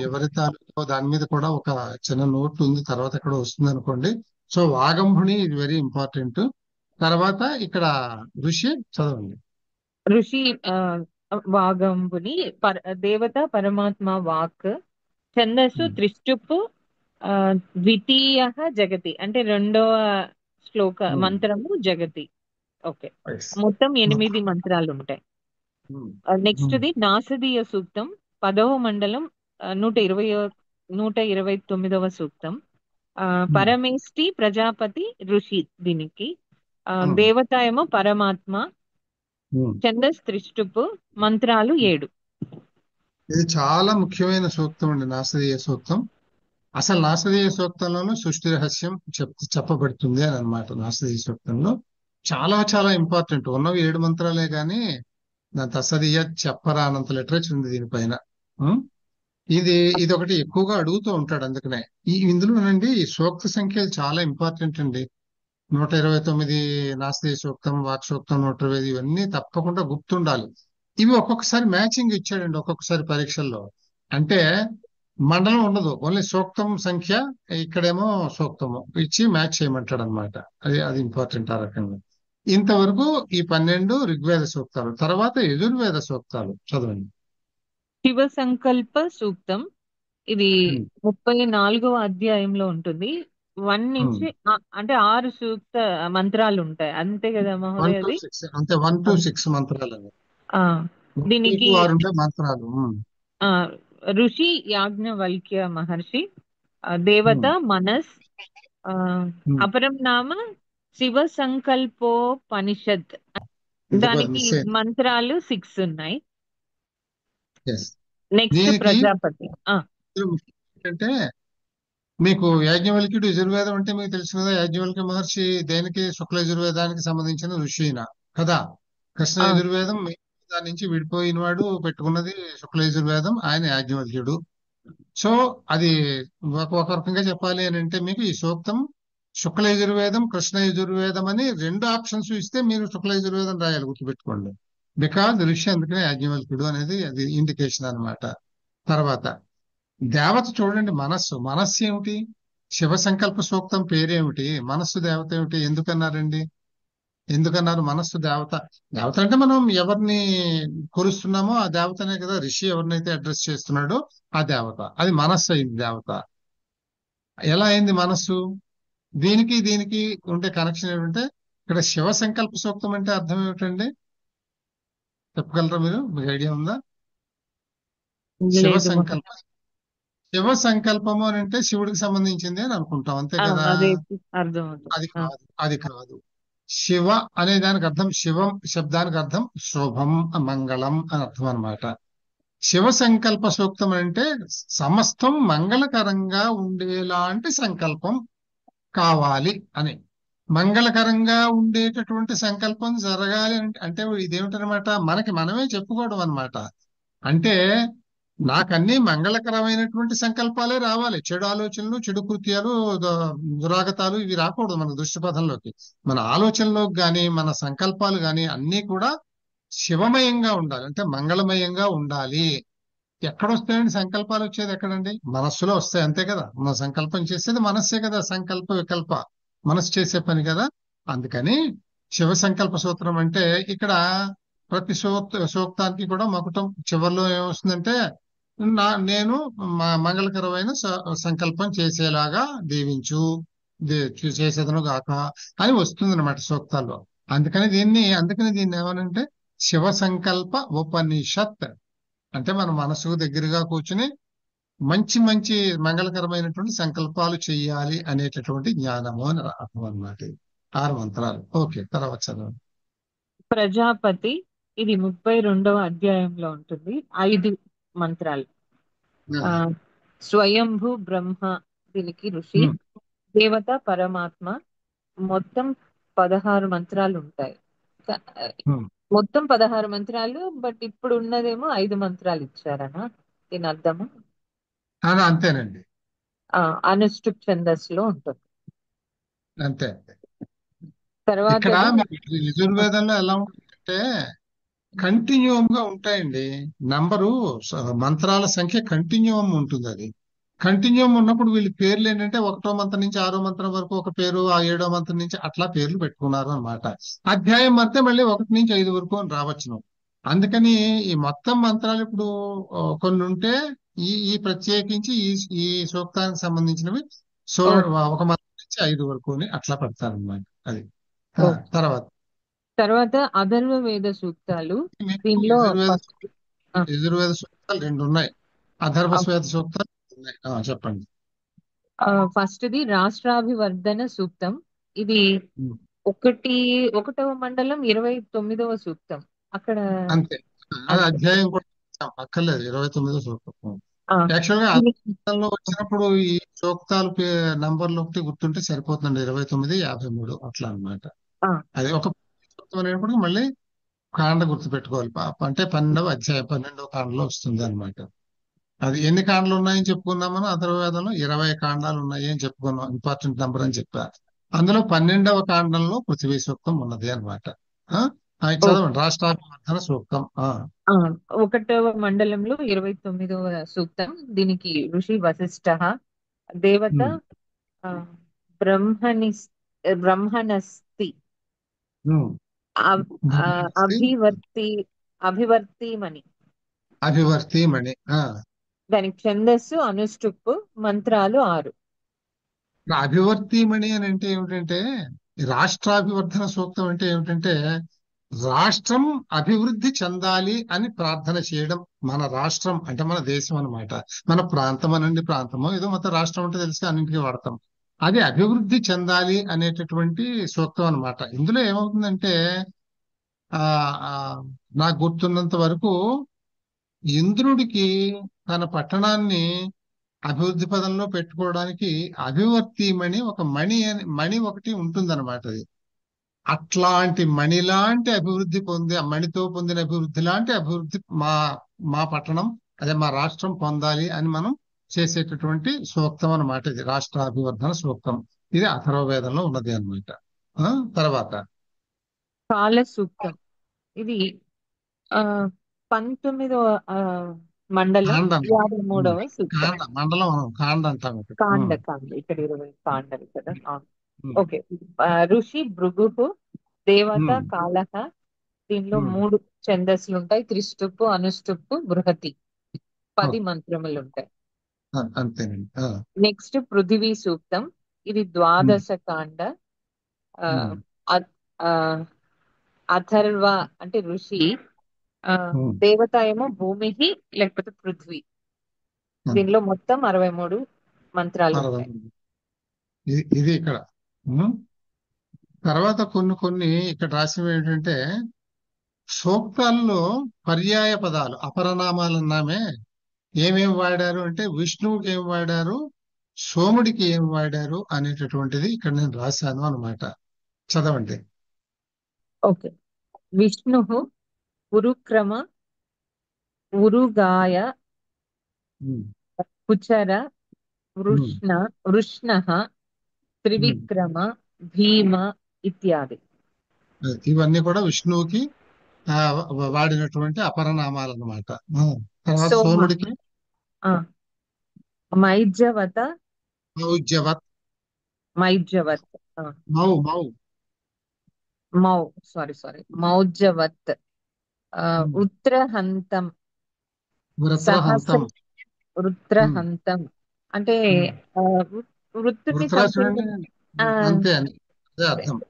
A: ఎవరి తాలూకో దాని మీద కూడా ఒక చిన్న నోట్ ఉంది, తర్వాత ఎక్కడ వస్తుంది అనుకోండి. సో వాగంభుని ఇది వెరీ ఇంపార్టెంట్. తర్వాత ఇక్కడ ఋషి చదవండి.
C: ఋషి వాగంబుని, దేవత పరమాత్మ వాక్. ఛందస్సు త్రిష్టుప్, ద్వితీయ జగతి. అంటే 2వ శ్లోక మంత్రము జగతి. ఓకే, మొత్తం 8 మంత్రాలు ఉంటాయి. నెక్స్ట్ ది నాసదీయ సూక్తం. 10వ మండలం 129వ సూక్తం. పరమేష్టి ప్రజాపతి ఋషి దీనికి.
A: ఉమ్,
C: దేవత ఏమో పరమాత్మ.
A: ఉమ్.
C: ఛందస్ త్రిష్టుపు. మంత్రాలు 7.
A: ఇది చాలా ముఖ్యమైన సూక్తం అండి, నాసదీయ సూక్తం. అసలు నాసదీయ సూక్తంలోనూ సృష్టి రహస్యం చెప్పబడుతుంది అని అనమాట. నాసదీయ సూక్తంలో చాలా చాలా ఇంపార్టెంట్. ఉన్నవి 7 మంత్రాలే కానీ దాని తస్సదీయ చెప్పరానంత లిటరేచర్ ఉంది దీనిపైన. ఉం? ఇది ఇది ఒకటి ఎక్కువగా అడుగుతూ ఉంటాడు. అందుకనే ఇందులోనండి ఈ సూక్త సంఖ్యలు చాలా ఇంపార్టెంట్ అండి. 129 నాస్తిక సూక్తం, వాక్ సూక్తం 120 ఇవన్నీ తప్పకుండా గుర్తుండాలి. ఇవి ఒక్కొక్కసారి మ్యాచింగ్ ఇచ్చాడండి, ఒక్కొక్కసారి పరీక్షల్లో. అంటే మండలం ఉండదు, ఓన్లీ సూక్తం సంఖ్య, ఇక్కడేమో సూక్తము ఇచ్చి మ్యాచ్ చేయమంటాడు అనమాట. అది ఇంపార్టెంట్ ఆ రకంగా. ఇంతవరకు ఈ 12 ఋగ్వేద సూక్తాలు. తర్వాత యజుర్వేద సూక్తాలు చదవండి.
C: శివ సంకల్ప సూక్తం. ఇది 34వ అధ్యాయంలో ఉంటుంది. 1 నుంచి అంటే 6 సూక్త మంత్రాలు ఉంటాయి, అంతే కదా
A: 1
C: మహోదయ?
A: to
C: అది
A: 6 అంతే, 1 to 6 మంత్రాలు అవి.
C: ఆ,
A: 1
C: దీనికి
A: to 6 ఉంటాయి మంత్రాలు.
C: ఆ, ఋషి యాజ్ఞవల్క్య మహర్షి, దేవత మనస్, అపరం నామ శివ సంకల్పోపనిషత్. దానికి మంత్రాలు 6 ఉన్నాయి. నెక్స్ట్
A: దీనికి
C: ప్రజాపతి.
A: అంటే మీకు యాజ్ఞవల్క్యుడు యజుర్వేదం అంటే మీకు తెలుసు కదా. యాజ్ఞవల్క్య మహర్షి దేనికి? శుక్ల యజుర్వేదానికి సంబంధించిన ఋషిన కదా. కృష్ణ యజుర్వేదం దాని నుంచి విడిపోయిన వాడు పెట్టుకున్నది శుక్ల యజుర్వేదం, ఆయన యాజ్ఞవల్క్యుడు. సో అది ఒక రకంగా చెప్పాలి అని అంటే మీకు ఈ సూక్తం శుక్ల యజుర్వేదం, కృష్ణ యజుర్వేదం అని 2 ఆప్షన్స్ ఇస్తే మీరు శుక్ల యజుర్వేదం రాయాలి, గుర్తుపెట్టుకోండి. బికాజ్ ఋషి అందుకనే యాజ్ఞవల్క్యుడు అనేది అది ఇండికేషన్ అన్నమాట. తర్వాత దేవత చూడండి, మనస్సు ఏమిటి? శివ సంకల్ప సూక్తం పేరేమిటి? మనస్సు దేవత ఏమిటి? ఎందుకన్నారు మనస్సు దేవత? దేవత అంటే మనం ఎవరిని కొలుస్తున్నామో ఆ దేవతనే కదా. ఋషి ఎవరినైతే అడ్రస్ చేస్తున్నాడో ఆ దేవత, అది మనస్సు అయింది దేవత. ఎలా అయింది మనస్సు? దీనికి ఉండే కనెక్షన్ ఏమిటంటే, ఇక్కడ శివ సంకల్ప సూక్తం అంటే అర్థం ఏమిటండి? చెప్పగలరా మీరు? మీకు ఐడియా ఉందా? శివ సంకల్పము అని అంటే శివుడికి సంబంధించింది అని అనుకుంటాం, అంతే కదా. అది కాదు. శివ అనే దానికి అర్థం, శివం శబ్దానికి అర్థం శుభం, మంగళం అని అర్థం అన్నమాట. శివ సంకల్ప సూక్తం అంటే సమస్తం మంగళకరంగా ఉండేలాంటి సంకల్పం కావాలి అని. మంగళకరంగా ఉండేటటువంటి సంకల్పం జరగాలి అంటే ఇదేమిటనమాట, మనకి మనమే చెప్పుకోవడం అన్నమాట. అంటే నాకన్నీ మంగళకరమైనటువంటి సంకల్పాలే రావాలి. చెడు ఆలోచనలు, చెడు కృత్యాలు, దురాగతాలు ఇవి రాకూడదు మన దృష్టిపథంలోకి. మన ఆలోచనలోకి గాని, మన సంకల్పాలు గాని అన్నీ కూడా శివమయంగా ఉండాలి, అంటే మంగళమయంగా ఉండాలి. ఎక్కడొస్తాయండి సంకల్పాలు? వచ్చేది ఎక్కడండి? మనస్సులో వస్తాయి, అంతే కదా. మన సంకల్పం చేసేది మనస్సే కదా. సంకల్ప వికల్ప మనస్సు చేసే పని కదా. అందుకని శివ సంకల్ప సూత్రం అంటే ఇక్కడ ప్రతి సూక్తానికి కూడా మకుటం చివరిలో ఏమొస్తుందంటే, నేను మంగళకరమైన సంకల్పం చేసేలాగా దీవించు, చేసేదను గాక అని వస్తుంది అనమాట సూక్తాల్లో. అందుకని దీన్ని ఏమనంటే శివ సంకల్ప ఉపనిషత్. అంటే మన మనసుకు దగ్గరగా కూర్చుని మంచి మంచి మంగళకరమైనటువంటి సంకల్పాలు చెయ్యాలి అనేటటువంటి జ్ఞానము అని అర్థం అన్నమాట. 6 మంత్రాలు. ఓకే, తర్వాత చదవండి.
C: ప్రజాపతి. ఇది 32వ అధ్యాయంలో ఉంటుంది. 5 మంత్రాలు. స్వయంభూ బ్రహ్మ, దీనికి ఋషి. దేవత పరమాత్మ. మొత్తం 16 మంత్రాలు ఉంటాయి. మొత్తం 16 మంత్రాలు, బట్ ఇప్పుడు ఉన్నదేమో 5 మంత్రాలు ఇచ్చారనా దీని అర్థము?
A: అంతేనండి.
C: అనుష్ఠుప్ ఛందస్సులో ఉంటుంది.
A: అంతే.
C: తర్వాత
A: ఇక్కడ యజుర్వేదంలో ఎలా ఉంటుందంటే కంటిన్యూమ్ గా ఉంటాయండి. మంత్రాల సంఖ్య కంటిన్యూమ్ ఉంటుంది. అది కంటిన్యూమ్ ఉన్నప్పుడు వీళ్ళ పేర్లు ఏంటంటే 1వ మంత్రం నుంచి 6వ మంత్రం వరకు ఒక పేరు, ఆ 7వ మంత్రం నుంచి అట్లా పేర్లు పెట్టుకున్నారు అన్నమాట. అధ్యాయం అంతే మళ్ళీ 1 నుంచి 5 వరకు అని రావచ్చును. అందుకని ఈ మొత్తం మంత్రాలు ఇప్పుడు కొన్ని ఉంటే ఈ ప్రత్యేకించి ఈ సూక్తానికి సంబంధించినవి 1 మంత్రం నుంచి 5 వరకు అని అట్లా పెడతారన్నమాట. అది
C: తర్వాత అథర్వ వేద సూక్తాలు. దీనిలో
A: యజుర్వేద సూక్తాలు 2 ఉన్నాయి, అథర్వ వేద సూక్తాలు ఉన్నాయి. చెప్పండి.
C: ఫస్ట్ది రాష్ట్రాభివర్ధన సూక్తం. ఇది
A: ఉమ్.
C: ఒకటవ మండలం 29వ సూక్తం. అక్కడ
A: అంతే. అది
C: అంతే.
A: అధ్యాయం కూడా అక్కర్లేదు, 29 సూక్తం.
C: ఆ,
A: యాక్చువల్ గా
C: ఇది
A: అర్థంలో వచ్చినప్పుడు ఈ సూక్తాలు నంబర్లు ఒకటి గుర్తుంటే సరిపోతుందండి, 29, 53 అట్లా అన్నమాట.
C: ఆ,
A: అది ఒక సూక్తం అనేప్పుడు మళ్ళీ కాండ గుర్తు పెట్టుకోవాలి. అంటే 12వ అధ్యాయం 12వ కాండలో వస్తుంది అన్నమాట. అది ఎన్ని కాండలు ఉన్నాయని చెప్పుకున్నాం మనం అథర్వవేదంలో? 20 కాండాలు ఉన్నాయి అని చెప్పుకున్నాం, ఇంపార్టెంట్ నంబర్ అని చెప్పా. అందులో 12వ కాండంలో పృథ్వీ సూక్తం ఉన్నది అనమాట. అది
C: ఓ,
A: చదవండి, రాష్ట్రాభివర్ధన సూక్తం.
C: ఆ, ఒకటవ మండలంలో 29వ సూక్తం. దీనికి ఋషి వశిష్ఠ, దేవత
A: ఉమ్,
C: ఆ, బ్రహ్మణి బ్రహ్మణస్తి
A: ఉమ్.
C: అవ్- ఆ,
A: బ్రహ్మణస్తి
C: అభివర్తి అభివర్తిమని.
A: అభివర్తిమణి.
C: దానికి ఛందస్సు అనుష్టుప్, మంత్రాలు 6.
A: అభివర్తిమణి అని అంటే ఏమిటంటే, ఈ రాష్ట్రాభివర్ధన సూక్తం అంటే ఏమిటంటే, రాష్ట్రం అభివృద్ధి చెందాలి అని ప్రార్థన చేయడం. మన రాష్ట్రం అంటే మన దేశం అన్నమాట. మన ప్రాంతం అనండి, ప్రాంతమో ఏదో మొత్తం రాష్ట్రం అంటే తెలిసి అన్నింటికీ వాడతాం. అది అభివృద్ధి చెందాలి అనేటటువంటి సూక్తం అన్నమాట. ఇందులో ఏమవుతుందంటే, ఆ ఆ, నాకు గుర్తున్నంత వరకు ఇంద్రుడికి తన పట్టణాన్ని అభివృద్ధి పదంలో పెట్టుకోవడానికి అభివర్తిమణి ఒక మణి ఒకటి ఉంటుందన్నమాట. అది అట్లాంటి మణి లాంటి అభివృద్ధి పొందే, మణితో పొందిన అభివృద్ధి లాంటి అభివృద్ధి మా మా పట్టణం, అదే మా రాష్ట్రం పొందాలి అని మనం చేసేటటువంటి సూక్తం అన్నమాట. ఇది రాష్ట్ర అభివర్ధన సూక్తం. ఇది అథర్వవేదంలో ఉన్నది అన్నమాట. తర్వాత
C: కాల సూక్తం. ఇది ఆ 19వ మండలం
A: కాండం.
C: 53వ సూక్తం.
A: మండలం కాండ అంటాం ఇక్కడ.
C: కాండ ఇక్కడ 20 కాండలు కదా.
A: ఉమ్,
C: ఓకే. ఋషి భృగు, దేవత
A: ఉమ్,
C: కాలహ. దీనిలో
A: ఉమ్.
C: 3 ఛందస్సులు ఉంటాయి: త్రిష్టుప్, అనుష్టుప్, బృహతి. 10 మంత్రములు ఉంటాయి.
A: అంతేనండి.
C: నెక్స్ట్ పృథివీ సూక్తం. ఇది
A: ఉమ్,
C: ద్వాదశ కాండ. ఆ,
A: ఉమ్,
C: అ- ఆ, అథర్వ అంటే ఋషి, ఆ
A: ఉమ్.
C: దేవత ఏమో భూమి లేకపోతే పృథ్వీ. దీనిలో మొత్తం 63 మంత్రాలు ఉంటాయి.
A: 60. ఇది ఇక్కడ. ఉమ్. తర్వాత కొన్ని ఇక్కడ రాసినవి ఏంటంటే, సూక్తాల్లో పర్యాయ పదాలు అపరనామాలు అన్నామే, ఏమేమి వాడారు అంటే విష్ణువుకి ఏం వాడారు, సోముడికి ఏం వాడారు అనేటటువంటిది ఇక్కడ నేను రాశాను అన్నమాట. చదవండి.
C: ఓకే. విష్ణు ఉరుక్రమ, ఉరుగాయ,
A: ఉమ్,
C: కుచర,
A: ఉమ్,
C: వృష్ణ,
A: ఉమ్.
C: త్రివిక్రమ, భీమ ఇత్యాది.
A: ఇవన్నీ కూడా విష్ణువుకి ఆ, వాడినటువంటి అపరనామాలు అన్నమాట. తర్వాత
C: సోమ,
A: సోముడికి
C: ఆ, మైజవత,
A: మౌజ్యవత్.
C: మైజవత్,
A: మౌ మౌ
C: మౌ సారీ మౌజవత్,
A: ఉమ్.
C: ఉత్రహంతం, సహస్ర
A: వృత్రహంతం. ఉమ్,
C: వృత్రహంతం. అంటే
A: ఉమ్.
C: ఆ, వృత్తుని
A: వృత్రాసురుడిని
C: చంపేయడం. ఆ,
A: అంతే అని, అదే అర్థం.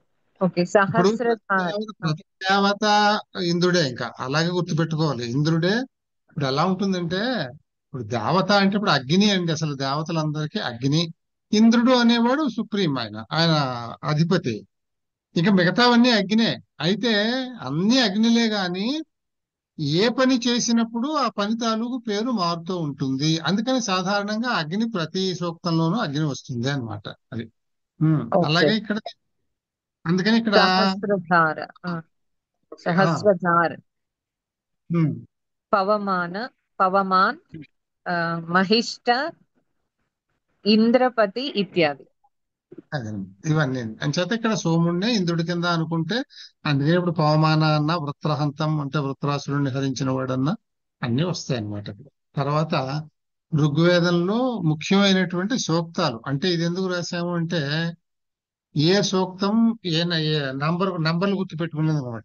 C: ఓకే.
A: ఇప్పుడు
C: సహస్రధార్.
A: ప్రతి దేవత ఇంద్రుడే, ఇంకా అలాగే గుర్తుపెట్టుకోవాలి, ఇంద్రుడే. ఇప్పుడు ఎలా ఉంటుందంటే, ఇప్పుడు దేవత అంటే ఇప్పుడు అగ్ని అండి, అసలు దేవతలందరికీ అగ్ని. ఇంద్రుడు అనేవాడు సుప్రీం, ఆయన ఆయన అధిపతి. ఇక మిగతావన్నీ అగ్నే. అయితే అన్ని అగ్నిలే గాని ఏ పని చేసినప్పుడు ఆ పని తాలూకు పేరు మారుతూ ఉంటుంది. అందుకని సాధారణంగా అగ్ని ప్రతి సూక్తంలోనూ అగ్ని వస్తుంది అన్నమాట. అది.
C: ఓకే.
A: అలాగే ఇక్కడ, అందుకని ఇక్కడ
C: సహస్రధార,
A: ఆ,
C: సహస్రధార్,
A: ఉమ్,
C: పవమాన, పవమాన్, ఆ, మహిష్ట, ఇంద్రపతి ఇత్యాది.
A: అదేనండి. ఇవన్నీ అంచేత ఇక్కడ సోముడినే ఇంద్రుడి కింద అనుకుంటే, అందుకే ఇప్పుడు పవమాన అన్న, వృత్రహంతం అంటే వృత్రాసురుడిని హరించిన వాడన్నా అన్ని వస్తాయి అన్నమాట ఇక్కడ. తర్వాత ఋగ్వేదంలో ముఖ్యమైనటువంటి సూక్తాలు అంటే ఇది ఎందుకు రాశాము అంటే, ఏ సూక్తం ఏ నంబర్లు గుర్తు పెట్టుకునేందుకు అన్నమాట.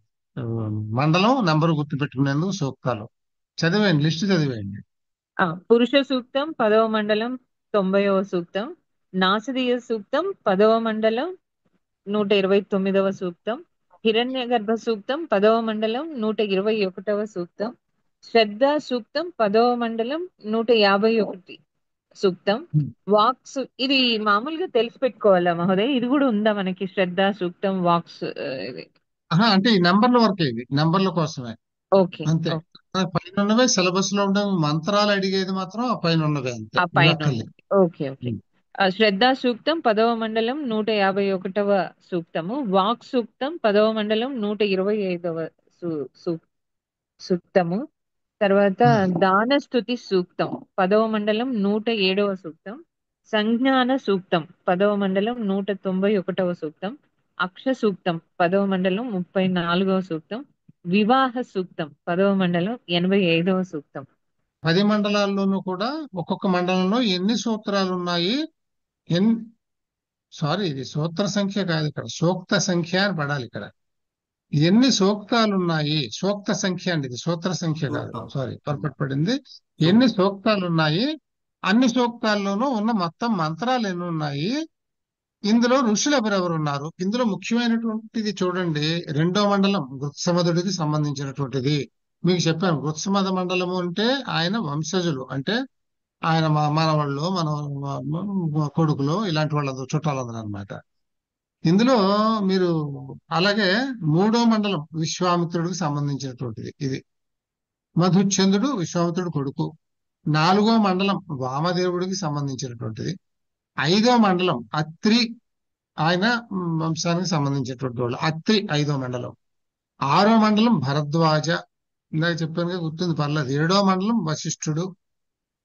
A: మండలం నంబర్ గుర్తు పెట్టుకునేందుకు సూక్తాలు. చదివేయండి, లిస్ట్ చదివేయండి.
C: పురుష సూక్తం 10వ మండలం 90వ సూక్తం. నాసదీయ సూక్తం 10వ మండలం 129వ సూక్తం. హిరణ్య గర్భ సూక్తం 10వ మండలం 121వ సూక్తం. శ్రద్ధ సూక్తం 10వ మండలం 151. సూక్తం. ఇది మామూలుగా తెలిసి పెట్టుకోవాలా మహోదయ్? ఇది కూడా ఉందా మనకి? శ్రద్ధ సూక్తం, వాక్స్ ఇది.
A: అంటే ఈ నంబర్ల వరకే, ఇది నంబర్ల కోసమే
C: ఓకే
A: అంతే.
C: ఓకే.
A: పైన ఉన్నవే సిలబస్ లో ఉండే మంత్రాలు అడిగేది మాత్రం ఆ పైన ఉన్నవే అంతే,
C: ఆ
A: ఇవి
C: పైన
A: అక్కర్లేదు.
C: ఉన్నది. Okay okay. శ్రద్ధా సూక్తం 10వ మండలం 151వ సూక్తము. వాక్ సూక్తం 10వ మండలం 125వ సూక్తము. తర్వాత దాన స్తుతి సూక్తం 10వ మండలం 107వ సూక్తం. సంజ్ఞాన సూక్తం 10వ మండలం 191వ సూక్తం. అక్ష సూక్తం 10వ మండలం 34వ సూక్తం. వివాహ సూక్తం 10వ మండలం 85వ సూక్తం.
A: 10 మండలాల్లోనూ కూడా ఒక్కొక్క మండలంలో ఎన్ని సూత్రాలు ఉన్నాయి, ఎన్ సారీ ఇది సూత్ర సంఖ్య కాదు, ఇక్కడ సూక్త సంఖ్య అని పడాలి. ఇక్కడ ఎన్ని సూక్తాలు ఉన్నాయి, సూక్త సంఖ్య అండి, ఇది సూత్ర సంఖ్య కాదు,
B: సూక్తం.
A: సారీ పొరపాటు పడింది. ఎన్ని సూక్తాలు ఉన్నాయి, అన్ని సూక్తాల్లోనూ ఉన్న మొత్తం మంత్రాలు ఎన్ని ఉన్నాయి, ఇందులో ఋషులు ఎవరెవరు ఉన్నారు. ఇందులో ముఖ్యమైనటువంటిది చూడండి, 2వ మండలం గృత్సమధుడికి సంబంధించినటువంటిది. మీకు చెప్పాను, గృత్సమధ మండలము అంటే ఆయన వంశజులు, అంటే ఆయన మనవాళ్ళు, కొడుకులు, ఇలాంటి వాళ్ళందరూ చుట్టాలందరూ అనమాట. ఇందులో మీరు అలాగే 3వ మండలం విశ్వామిత్రుడికి సంబంధించినటువంటిది ఇది. మధుచంద్రుడు విశ్వామిత్రుడు కొడుకు. 4వ మండలం వామదేవుడికి సంబంధించినటువంటిది. 5వ మండలం అత్రి, ఆయన వంశానికి సంబంధించినటువంటి వాళ్ళు, అత్రి 5వ మండలం. 6వ మండలం భరద్వాజ, ఇందాక చెప్పాను కదా, గుర్తుంది పర్లేదు. 7వ మండలం వశిష్ఠుడు.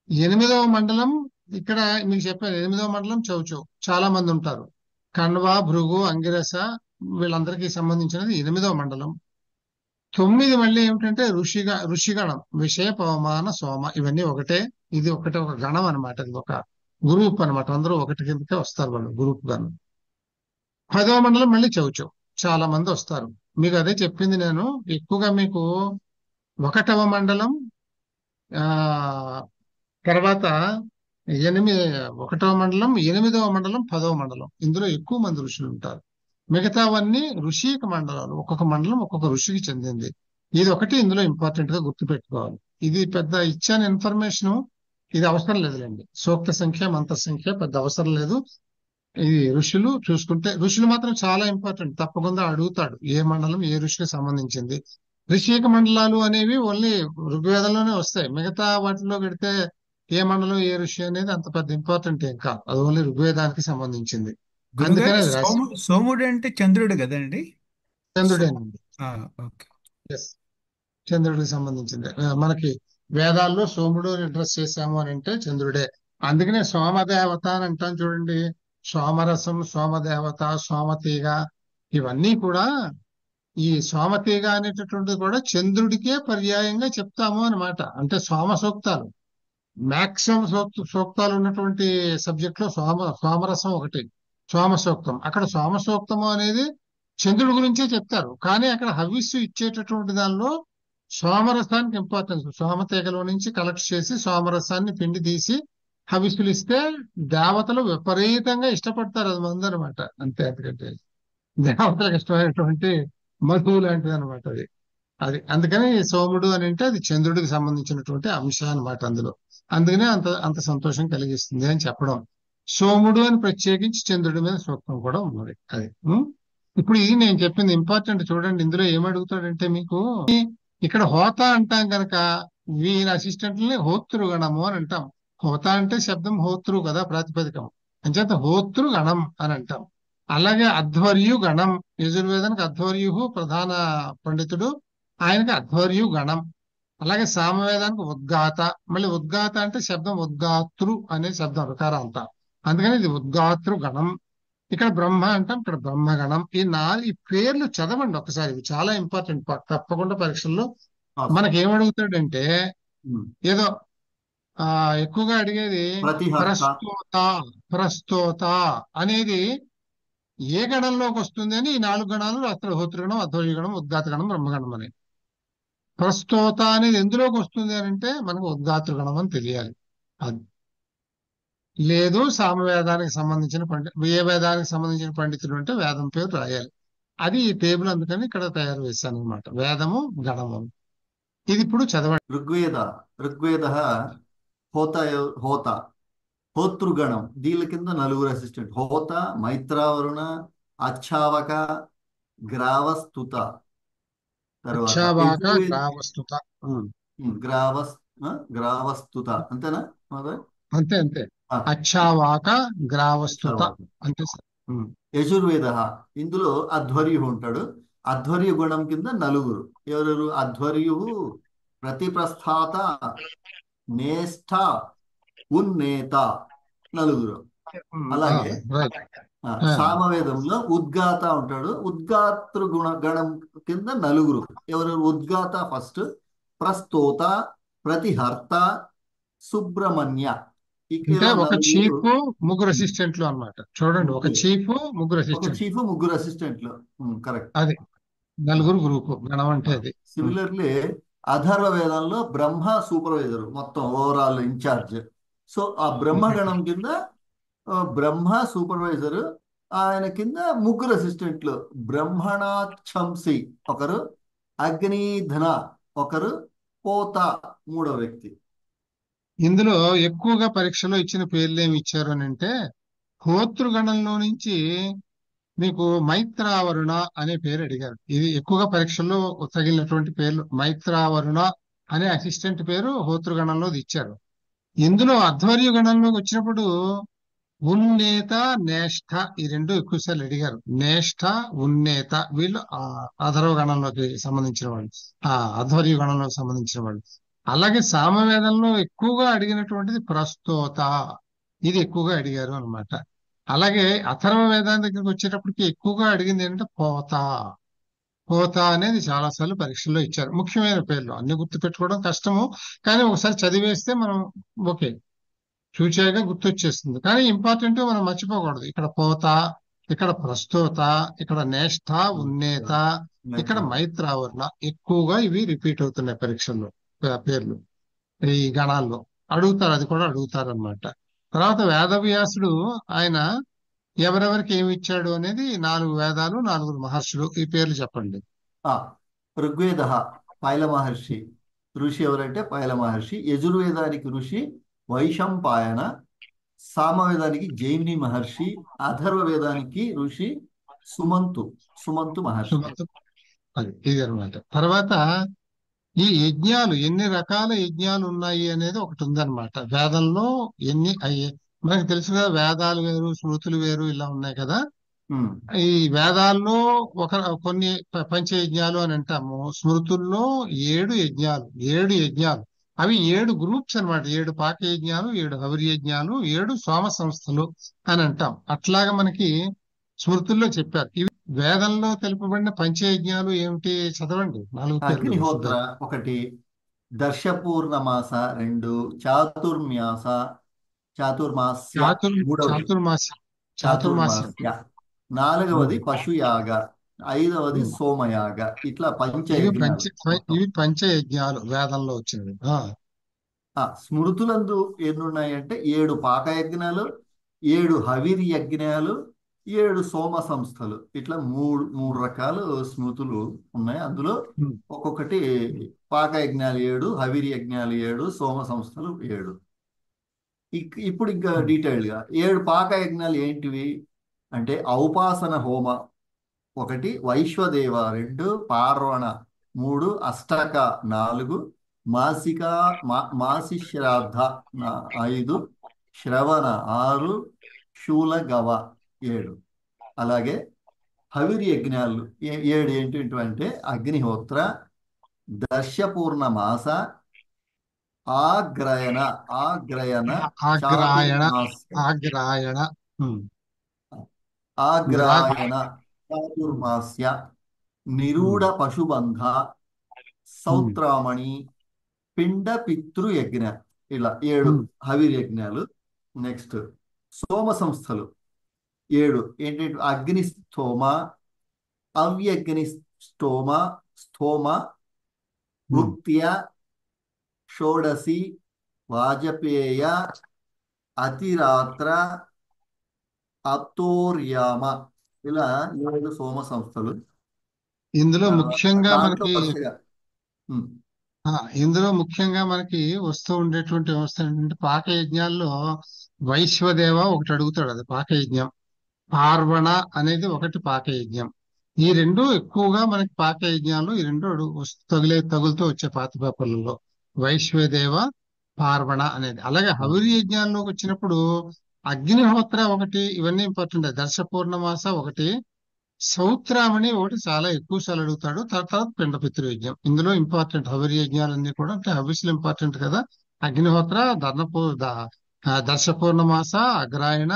A: 8వ మండలం ఇక్కడ మీకు చెప్పాను, 8వ మండలం చౌచౌ, చాలా మంది ఉంటారు. కణ్వ, భృగు, అంగిరస, వీళ్ళందరికీ సంబంధించినది 8వ మండలం. 9 మళ్ళీ ఏమిటంటే ఋషిగణం, విషయ, పవమాన, సోమ, ఇవన్నీ ఒకటే. ఇది ఒకటే, ఒక గణం అనమాట, ఇది ఒక గ్రూప్ అనమాట, అందరూ ఒకటి కిందకే వస్తారు వాళ్ళు, గ్రూప్ గాను. 10వ మండలం మళ్ళీ చౌచౌ, చాలా మంది వస్తారు. మీకు అదే చెప్పింది నేను, ఎక్కువగా మీకు 1వ మండలం ఆ తర్వాత 1వ మండలం, 8వ మండలం, 10వ మండలం, ఇందులో ఎక్కువ మంది ఋషులు ఉంటారు. మిగతావన్నీ ఋషిక మండలాలు, ఒక్కొక్క మండలం ఒక్కొక్క ఋషికి చెందింది. ఇది ఒకటి ఇందులో ఇంపార్టెంట్ గా గుర్తుపెట్టుకోవాలి. ఇది పెద్ద ఇచ్చాను ఇన్ఫర్మేషన్, ఇది అవసరం లేదులేండి. సూక్త సంఖ్య, మంత్ర సంఖ్య పెద్ద అవసరం లేదు. ఇది ఋషులు చూసుకుంటే, ఋషులు మాత్రం చాలా ఇంపార్టెంట్, తప్పకుండా అడుగుతాడు ఏ మండలం ఏ ఋషికి సంబంధించింది. ఋషిక మండలాలు అనేవి ఓన్లీ ఋగ్వేదంలోనే వస్తాయి. మిగతా వాటిలో పెడితే ఏ మండలం ఏ ఋషి అనేది అంత పెద్ద ఇంపార్టెంట్ ఏం కాదు, అది ఓన్లీ ఋగ్వేదానికి సంబంధించింది. అందుకనే
E: గురుగారు
A: అది రాసి
E: సోముడు అంటే చంద్రుడు కదండి.
A: చంద్రుడేనండి.
E: ఓకే.
A: ఎస్, చంద్రుడికి సంబంధించింది. మనకి వేదాల్లో సోముడు అని అడ్రస్ చేశాము అని అంటే చంద్రుడే. అందుకనే సోమదేవత అని అంటాం చూడండి, సోమరసం, సోమదేవత, సోమతీగ, ఇవన్నీ కూడా ఈ సోమతీగ అనేటటువంటిది కూడా చంద్రుడికే పర్యాయంగా చెప్తాము అన్నమాట. అంటే సోమ సూక్తాలు మాక్సిమం సూక్తాలు ఉన్నటువంటి సబ్జెక్ట్ లో సోమరసం ఒకటి, సోమ సూక్తం. అక్కడ సోమ సూక్తము అనేది చంద్రుడి గురించే చెప్తారు, కానీ అక్కడ హవిస్సు ఇచ్చేటటువంటి దానిలో సోమరసానికి ఇంపార్టెన్స్, సోమతీగలో నుంచి కలెక్ట్ చేసి సోమరసాన్ని పిండి తీసి హవిస్సులు ఇస్తే దేవతలు విపరీతంగా ఇష్టపడతారు, అది మందు అనమాట. అంతే, ఎందుకంటే దేవతలకు ఇష్టమైనటువంటి మధువు లాంటిది అనమాట అది. అందుకని సోముడు అని అంటే అది చంద్రుడికి సంబంధించినటువంటి అంశం అనమాట అందులో. అందుకనే అంత అంత సంతోషం కలిగిస్తుంది అని చెప్పడం. సోముడు అని ప్రత్యేకించి చంద్రుడి మీద సూక్తం కూడా ఉన్నది అది. ఇప్పుడు ఇది నేను చెప్పింది ఇంపార్టెంట్ చూడండి. ఇందులో ఏమడుగుతాడంటే మీకు ఇక్కడ హోత అంటాం కనుక వీని అసిస్టెంట్లని హోతృగణము అని అంటాం. హోత అంటే శబ్దం హోతృ కదా, ప్రాతిపదికం, అంచేత హోతృగణం అని అంటాం. అలాగే అధ్వర్యు గణం, యజుర్వేదానికి అధ్వర్యు ప్రధాన పండితుడు, ఆయనకి అధ్వర్యు గణం. అలాగే సామవేదానికి ఉద్గాత, మళ్ళీ ఉద్గాత అంటే శబ్దం ఉద్గాతృ అనే శబ్దం రుకారాంత, అందుకని ఇది ఉద్గాతృ గణం. ఇక్కడ బ్రహ్మ అంటాం, ఇక్కడ బ్రహ్మగణం. ఈ పేర్లు చదవండి ఒకసారి, ఇవి చాలా ఇంపార్టెంట్. తప్పకుండా పరీక్షల్లో మనకి ఏమడుగుతాడంటే, ఏదో ఎక్కువగా అడిగేది ప్రస్తోత అనేది ఏ గణంలోకి వస్తుంది అని, ఈ 4 గణాలు హోతృగణం, అధ్వర్యగణం, ఉద్గాతగణం, బ్రహ్మగణం అని. ప్రస్తోత అనేది ఎందులోకి వస్తుంది అని అంటే మనకు ఉద్గాతృగణం అని తెలియాలి. అది లేదు, సామవేదానికి సంబంధించిన ఏ వేదానికి సంబంధించిన పండితులు అంటే వేదం పేరు రాయాలి. అది ఈ టేబుల్ అందుకని ఇక్కడ తయారు చేశాను అనమాట, వేదము గణము. ఇది ఇప్పుడు చదవండి.
B: ఋగ్వేద హోత హోతృగణం దీని కింద నలుగురు అసిస్టెంట్: హోత, మైత్రావరుణ, అచ్చావక, గ్రావస్తుత. తర్వాత
A: అచ్చావాక
B: యజుర్వేద
A: గ్రావస్తుత. ఉమ్.
B: గ్రావస్ గ్రావస్తుత అంతేనా మాధవ్?
A: అంతే అంతే.
B: ఆ,
A: అచ్చావాక గ్రావస్తుత.
B: అచ్చావక.
A: అంతే సార్.
B: యజుర్వేద ఇందులో అధ్వర్యు ఉంటాడు. అధ్వర్యు గుణం కింద నలుగురు. ఎవరెవరు? అధ్వర్యు, ప్రతిప్రస్థాత, నేష్ఠ, ఉన్నేత, నలుగురు. అలాగే
A: రైట్.
B: సామవేదంలో ఉద్గాత ఉంటాడు. ఉద్గాతృ గణం కింద నలుగురు. ఎవరెవరు? ఉద్గాత ఫస్ట్, ప్రస్తోత, ప్రతిహర్త, సుబ్రహ్మణ్య.
A: అంటే ఒక
B: నలుగురు.
A: చీఫ్, ముగ్గురు అసిస్టెంట్లు అన్నమాట. చూడండి, ఒక చీఫ్, ముగ్గురు
B: ఒక
A: అసిస్టెంట్.
B: చీఫ్, ముగ్గురు అసిస్టెంట్లు. కరెక్ట్.
A: అది నలుగురు గ్రూపు గణం అంటే అది.
B: సిమిలర్లీ అథర్వ వేదంలో బ్రహ్మ సూపర్వైజర్, మొత్తం ఓవరాల్ ఇన్ఛార్జ్. సో ఆ బ్రహ్మగణం కింద బ్రహ్మ సూపర్వైజర్, ఆయన కింద ముగ్గురు అసిస్టెంట్లు: బ్రహ్మణాఛంసి ఒకరు, అగ్నిధన ఒకరు, పోత మూడో వ్యక్తి.
A: ఇందులో ఎక్కువగా పరీక్షలో ఇచ్చిన పేర్లు ఏమి ఇచ్చారు అని అంటే, హోతృగణంలో నుంచి మీకు మైత్రావరుణ అనే పేరు అడిగారు. ఇది ఎక్కువగా పరీక్షల్లో తగిలినటువంటి పేర్లు. మైత్రావరుణ అనే అసిస్టెంట్ పేరు హోతృగణంలో ఇచ్చారు. ఇందులో అధ్వర్య గణంలోకి వచ్చినప్పుడు ఉన్నేత, నేష్ఠ ఈ రెండు ఎక్కువసార్లు అడిగారు. నేష్ఠ, ఉన్నేత వీళ్ళు అధర్వ గణంలోకి సంబంధించిన వాళ్ళు, అధ్వర్య గణంలోకి సంబంధించిన వాళ్ళు. అలాగే సామవేదంలో ఎక్కువగా అడిగినటువంటిది ప్రస్తోత, ఇది ఎక్కువగా అడిగారు అన్నమాట. అలాగే అథర్వ వేదాంత దగ్గరికి వచ్చేటప్పటికి ఎక్కువగా అడిగింది ఏంటంటే పోత. పోత అనేది చాలా సార్లు పరీక్షల్లో ఇచ్చారు. ముఖ్యమైన పేర్లు అన్ని గుర్తుపెట్టుకోవడం కష్టము, కానీ ఒకసారి చదివేస్తే మనం ఓకే చూచాగా గుర్తొచ్చేస్తుంది. కానీ ఇంపార్టెంట్ మనం మర్చిపోకూడదు. ఇక్కడ పోత, ఇక్కడ ప్రస్తోత, ఇక్కడ నేష్ఠ, ఉన్నేత, ఇక్కడ మైత్రావరణ. ఎక్కువగా ఇవి రిపీట్ అవుతున్నాయి పరీక్షల్లో పేర్లు. ఈ గణాల్లో అడుగుతారు, అది కూడా అడుగుతారు అన్నమాట. తర్వాత వేదవ్యాసుడు ఆయన ఎవరెవరికి ఏమి ఇచ్చాడు అనేది 4 వేదాలు, 4 మహర్షులు, ఈ పేర్లు చెప్పండి.
B: ఋగ్వేద పైల మహర్షి, ఋషి ఎవరంటే పైల మహర్షి. యజుర్వేదానికి ఋషి వైశంపాయన, సామవేదానికి జైమిని మహర్షి, అథర్వ వేదానికి ఋషి సుమంతు మహర్షి.
A: అది ఇది అనమాట. తర్వాత ఈ యజ్ఞాలు, ఎన్ని రకాల యజ్ఞాలు ఉన్నాయి అనేది ఒకటి ఉందన్నమాట. వేదంలో ఎన్ని అయ్యే మనకు తెలుసు కదా, వేదాలు వేరు, స్మృతులు వేరు, ఇలా ఉన్నాయి కదా. ఈ వేదాల్లో కొన్ని పంచయజ్ఞాలు అని అంటాము. స్మృతుల్లో 7 యజ్ఞాలు. అవి 7 గ్రూప్స్ అన్నమాట. 7 పాకయజ్ఞాలు, 7 హవిర్యజ్ఞాలు, 7 సోమ సంస్థలు అని అంటాం. అట్లాగా మనకి స్మృతుల్లో చెప్పారు. ఇవి వేదంలో తెలుపబడిన పంచయజ్ఞాలు ఏమిటి చదవండి. 4 పేర్లు.
B: అగ్నిహోత్ర 1, దర్శపూర్ణమాస 2, చాతుర్మాస్య 4వది పశుయాగ, 5వది సోమయాగ. ఇట్లా
A: ఇవి పంచయజ్ఞాలు వేదంలో వచ్చినవి.
B: స్మృతులందు ఎన్నున్నాయంటే 7 పాకయజ్ఞాలు, 7 హవిర్యజ్ఞాలు, 7 సోమ సంస్థలు. ఇట్లా మూడు రకాలు స్మృతులు ఉన్నాయి. అందులో ఒక్కొక్కటి పాకయజ్ఞాలు 7, హవిర్యజ్ఞాలు 7, సోమ సంస్థలు 7. ఇప్పుడు ఇంకా డీటెయిల్డ్ గా 7 పాకయజ్ఞాలు ఏంటివి అంటే: ఔపాసన హోమ 1, వైశ్వదేవ 2, పార్వణ 3, అష్టక 4, మాసి శ్రాద్ధ 5, శ్రవణ 6, శూలగవ 7. అలాగే హవిర్యజ్ఞాలు 7 ఏంటంటే: అగ్నిహోత్ర, దర్శపూర్ణమాస, ఆగ్రయణ చాతుర్మాస్య, నిరూఢ పశుబంధ, సౌత్రామణి, పిండ పితృయజ్ఞ. ఇలా 7 హవిర్యజ్ఞాలు. నెక్స్ట్ సోమ సంస్థలు 7 ఏంటంటే: అగ్నిస్థోమ, అవ్యగ్నిస్థోమ, భుక్త్య, షోడసి, వాజపేయ, అతిరాత్ర, అప్తోర్యామ. ఇలా 7 సోమ సంస్థలు.
A: ఇందులో ముఖ్యంగా మనకి వస్తూ ఉండేటువంటి వ్యవస్థ ఏంటంటే, పాక యజ్ఞాల్లో వైశ్వదేవ ఒకటి అడుగుతాడు, అది పాకయజ్ఞం. పార్వణ అనేది ఒకటి పాకయజ్ఞం. ఈ రెండు ఎక్కువగా మనకి పాకయజ్ఞాలు, ఈ రెండు తగులుతూ వచ్చే పాత పేపర్లలో వైశ్వదేవ, పార్వణ అనేది. అలాగే హవిరి యజ్ఞాల్లోకి వచ్చినప్పుడు అగ్నిహోత్ర ఒకటి, ఇవన్నీ ఇంపార్టెంట్. దర్శ పూర్ణమాస ఒకటి, సౌత్రామణి ఒకటి చాలా ఎక్కువ సార్లు అడుగుతాడు. తర్వాత పిండ పితృయజ్ఞం. ఇందులో ఇంపార్టెంట్ హవిరి యజ్ఞాలన్నీ కూడా, అంటే హవిస్లు ఇంపార్టెంట్ కదా. అగ్నిహోత్ర, దర్శ పూర్ణమాస, అగ్రాయణ,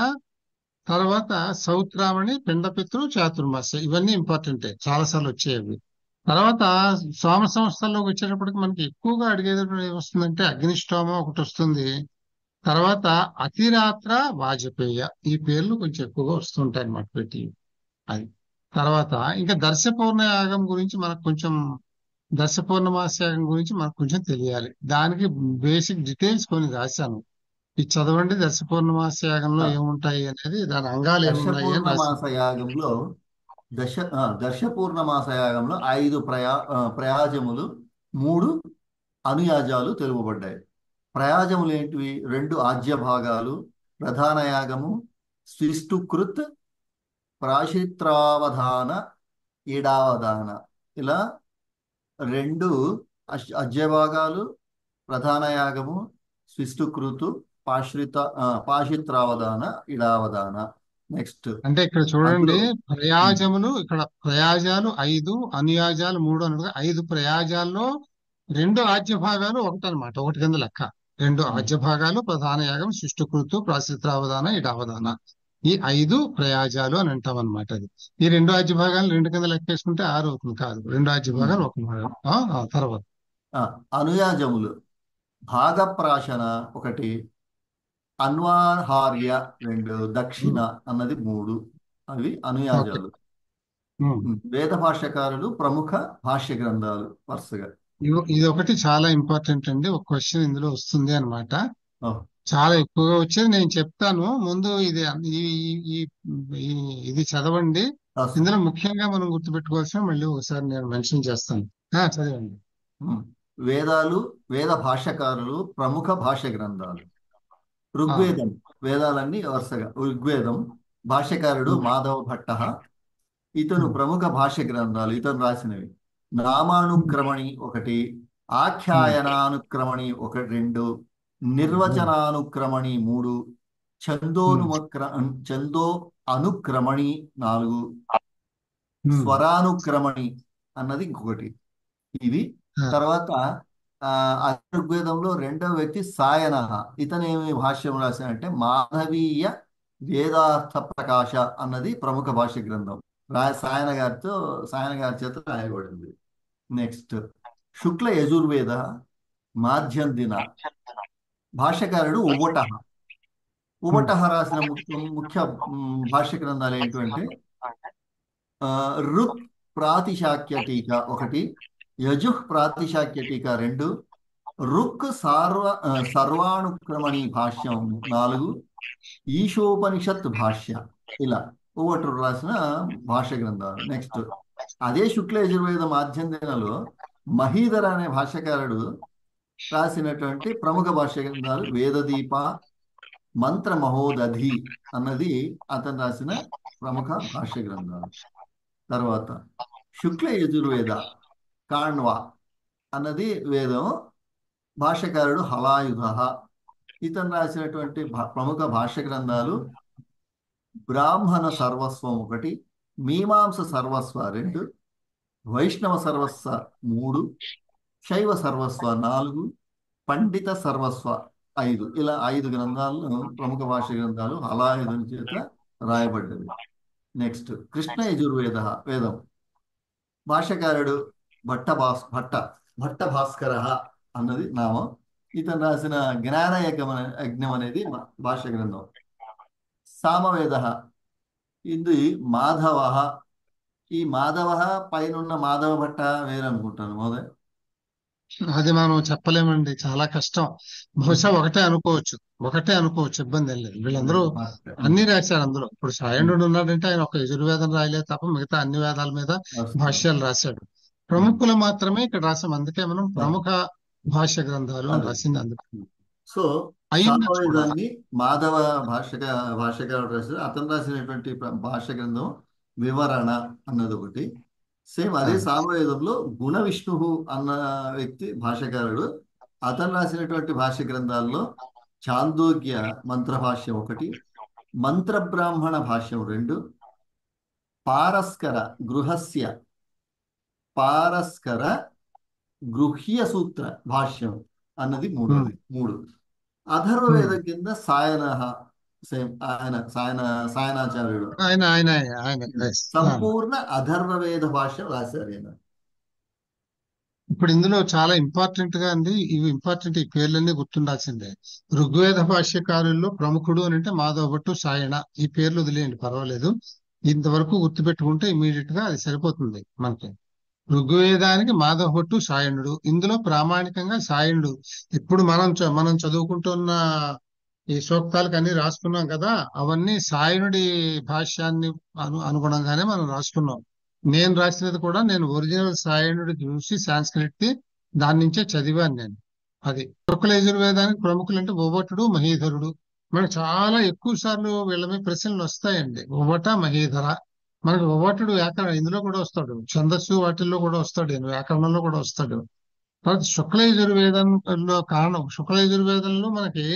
A: తర్వాత సౌత్రామణి, పిండపితృ, చాతుర్మాస, ఇవన్నీ ఇంపార్టెంటే, చాలా సార్లు వచ్చేవి. తర్వాత సోమ సంస్థల్లోకి వచ్చేటప్పటికి మనకి ఎక్కువగా అడిగేది వస్తుందంటే అగ్నిష్టోమ ఒకటి వస్తుంది. తర్వాత అతిరాత్ర, వాజపేయ, ఈ పేర్లు కొంచెం ఎక్కువగా వస్తుంటాయి అన్నమాట పెట్టి. అది తర్వాత ఇంకా దర్శ పౌర్ణయాగం గురించి మనకు కొంచెం, దర్శ పౌర్ణమాసయాగం గురించి మనకు కొంచెం తెలియాలి. దానికి బేసిక్ డీటెయిల్స్ కొన్ని రాశాను, ఇది చదవండి. దర్శ పౌర్ణమాసయాగంలో ఏముంటాయి అనేది, దాని అంగాలు
B: దర్శ
A: ఏమున్నాయి అని రాశాను.
B: పూర్ణమాస యాగంలో దర్శ పూర్ణమాస యాగంలో 5 ప్రయాజములు, 3 అనుయాజాలు తెలుపబడ్డాయి. ప్రయాజములు ఏంటివి? 2 ఆజ్య భాగాలు, ప్రధాన యాగము, స్విష్టుకృత్, ప్రాశిత్రావధాన, ఈడావధాన, ఇలా 2 ఆజ్య భాగాలు, ప్రధాన యాగము, స్విష్టుకృతు, పాశిత్రావధాన, ఇడావధాన. నెక్స్ట్
A: అంటే ఇక్కడ చూడండి,
B: అందులో
A: ప్రయాజములు, ఇక్కడ ప్రయాజాలు 5, అనుయాజాలు 3 అన్నట్టుగా 5 ప్రయాజాల్లో 2 ఆజ్య భాగాలు ఒకటి అనమాట, ఒకటి కింద లెక్క. 2 ఆజ్య భాగాలు, ప్రధాన యాగం, సృష్టికృతు, ప్రాశిత్రావధాన, ఇడావధాన, ఈ 5 ప్రయాజాలు అని అంటాం అనమాట. అది ఈ 2 ఆజ్య భాగాలు 2 కింద లెక్కేసుకుంటే 6 అవుతుంది, కాదు, 2 ఆజ్య భాగాలు 1 భాగం. తర్వాత
B: అనుయాజములు భాగప్రాశన 1, అన్వాహార్య 2, దక్షిణ అన్నది 3, అవి అనుయాజాలు. వేద భాష్యకారులు ప్రముఖ భాష్య గ్రంథాలు వరుసగా.
A: ఇది ఒకటి చాలా ఇంపార్టెంట్ అండి, ఒక క్వశ్చన్ ఇందులో వస్తుంది అన్నమాట. చాలా ఎక్కువగా వచ్చేది నేను చెప్తాను ముందు. ఇది చదవండి. ఇందులో ముఖ్యంగా మనం గుర్తుపెట్టుకోవాల్సిన మళ్ళీ ఒకసారి నేను మెన్షన్ చేస్తాను. చదవండి.
B: వేదాలు, వేద భాష్యకారులు ప్రముఖ భాష్య గ్రంథాలు. ఋగ్వేదం, వేదాలన్నీ వరుసగా. ఋగ్వేదం భాష్యకారుడు మాధవ భట్ట, ఇతను ప్రముఖ భాష్య గ్రంథాలు, ఇతను రాసినవి. నామానుక్రమణి 1, ఆఖ్యాయనానుక్రమణి 1, 2, నిర్వచనానుక్రమణి 3, ఛందో అనుక్రమణి 4, స్వరానుక్రమణి అన్నది ఇంకొకటి. ఇవి తర్వాత ఋగ్వేదంలో 2వ వ్యక్తి సాయన, ఇతనేమి భాష్యం రాశాడంటే మాధవీయ వేదార్థ ప్రకాశ అన్నది ప్రముఖ భాష్య గ్రంథం. సాయన గారి చేత రాయబడింది. నెక్స్ట్ శుక్ల యజుర్వేద మాధ్యందిన, భాష్యకారుడు ఉబట రాసిన ముఖ్య భాష్య గ్రంథాలు ఏంటంటే ఋక్ ప్రాతిశాఖ్య టీకా 1, యజుః ప్రాతిశాఖ్య టీకా 2, రుక్ సర్వానుక్రమణి భాష్యం 4, ఈశోపనిషత్ భాష్య, ఇలా ఒకటి రాసిన భాష్య గ్రంథాలు. నెక్స్ట్ అదే శుక్ల యజుర్వేద మాధ్యందినలో మహీధర అనే భాష్యకారుడు రాసినటువంటి ప్రముఖ భాష్య గ్రంథాలు వేదదీప, మంత్ర మహోదధి అన్నది అతను రాసిన ప్రముఖ భాష్య గ్రంథాలు. తర్వాత శుక్ల యజుర్వేద కాణ్వ అన్నది వేదం, భాష్యకారుడు హలాయుధ, ఇతను రాసినటువంటి ప్రముఖ భాష్య గ్రంథాలు బ్రాహ్మణ సర్వస్వం 1, మీమాంస సర్వస్వ 2, వైష్ణవ సర్వస్వ 3, శైవ సర్వస్వ 4, పండిత సర్వస్వ 5, ఇలా 5 గ్రంథాలను ప్రముఖ భాష్య గ్రంథాలు హలాయుధుని చేత రాయబడ్డది. నెక్స్ట్ కృష్ణ యజుర్వేద వేదం, భాష్యకారుడు భట్ట భాస్కర అన్నది నామం, ఇతను రాసిన జ్ఞాన యజ్ఞం అనేది భాష్య గ్రంథం. సామవేద ఇది మాధవ, ఈ మాధవ పైన మాధవ భట్ట వేరనుకుంటాను మహోదయ.
A: అది మనం చెప్పలేమండి, చాలా కష్టం. బహుశా ఒకటే అనుకోవచ్చు, ఇబ్బంది ఏం లేదు. వీళ్ళందరూ అన్ని రాశారు అందులో. ఇప్పుడు సాయణుడు ఉన్నాడంటే ఆయన ఒక యజుర్వేదం రాయలేదు తప్ప మిగతా అన్ని వేదాల మీద భాష్యాలు రాశాడు. ప్రముఖులు మాత్రమే ఇక్కడ రాసాం, అందుకే మనం ప్రముఖ భాష్య గ్రంథాలు రాసింది అందుకు.
B: సో
A: అయి ఉండొచ్చు కూడా.
B: సామవేదాన్ని మాధవ భాష్యకారుడు రాశారు. అతను రాసినటువంటి భాష్య గ్రంథం వివరణ అన్నది ఒకటి. సేమ్
A: ఆ,
B: అదే సామవేదంలో గుణ విష్ణువు అన్న వ్యక్తి భాష్యకారుడు. అతను రాసినటువంటి భాష్య గ్రంథాల్లో చాందోగ్య మంత్ర భాష్యం ఒకటి, మంత్ర బ్రాహ్మణ భాష్యం 2, పారస్కర గృహస్య పారస్కర గృహ్య సూత్ర భాష్యం అన్నది
A: ఉమ్,
B: 3. అథర్వవేద
A: ఉమ్.
B: కింద సేమ్ ఆయన సాయనాచార్యుడు
A: ఆయన ఆయన ఆయన yes. ఆ.
B: సంపూర్ణ అథర్వవేద భాష్యం రాశారు ఆయన.
A: ఇప్పుడు ఇందులో చాలా ఇంపార్టెంట్ గా అండి, ఇవి ఇంపార్టెంట్, ఈ పేర్లన్నీ గుర్తుండాల్సిందే. ఋగ్వేద భాష్యకారుల్లో ప్రముఖుడు అని అంటే మాధవ భట్టు, సాయణ. ఈ పేర్లు వదిలేయండి, పర్వాలేదు. ఇంతవరకు గుర్తుపెట్టుకుంటే ఇమీడియట్ గా అది సరిపోతుంది మనకి. ఋగ్వేదానికి మాధవ భట్టు, సాయణుడు. ఇందులో ప్రామాణికంగా సాయణుడు. ఇప్పుడు మనం చదువుకుంటున్న ఈ సూక్తాలకు అన్ని రాసుకున్నాం కదా, అవన్నీ సాయణుడి భాష్యాన్ని అనుగుణంగానే మనం రాసుకున్నాం. నేను రాసినది కూడా నేను ఒరిజినల్ సాయణుడి చూసి సాంస్క్రిట్ ది దాని నుంచే చదివాను నేను. అది శుక్ల యజుర్వేదానికి ప్రముఖులు అంటే ఉభటుడు, మహీధరుడు. మనకు చాలా ఎక్కువ సార్లు వీళ్ళ మీద ప్రశ్నలు వస్తాయండి. ఉభట, మహీధర. మనకు ఉభటుడు వ్యాకరణ ఇందులో కూడా వస్తాడు, ఛందస్సు వాటిల్లో కూడా వస్తాడు, వ్యాకరణంలో కూడా వస్తాడు. తర్వాత శుక్ల యజుర్వేదంలో కారణం, శుక్ల యజుర్వేదంలో మనకి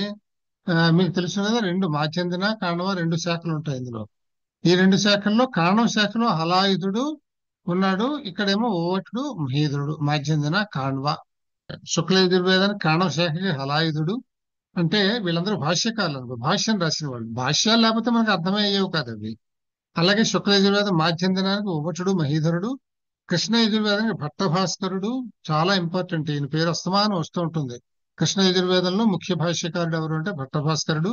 A: మీకు తెలుసు కదా, 2 మాధ్యందిన, కాణవ 2 శాఖలు ఉంటాయి ఇందులో. ఈ 2 శాఖల్లో కాణవ శాఖలో హలాయుధుడు ఉన్నాడు, ఇక్కడేమో ఓవటుడు, మహీధరుడు. మాధ్యందిన, కాణవ. శుక్ల యజుర్వేదానికి కాణవ శాఖకి హలాయుధుడు. అంటే వీళ్ళందరూ భాష్యకారులు, భాష్యం రాసిన వాళ్ళు. భాష్యాలు లేకపోతే మనకు అర్థమయ్యేవి కాదు అవి. అలాగే శుక్ల యజుర్వేదం మాధ్యందినానికి ఉభటుడు, మహీధరుడు. కృష్ణ యజుర్వేదానికి భట్టభాస్కరుడు. చాలా ఇంపార్టెంట్, ఈయన పేరు అస్తమానం వస్తూ ఉంటుంది. కృష్ణ యజుర్వేదంలో ముఖ్య భాష్యకారుడు ఎవరు అంటే భట్టభాస్కరుడు.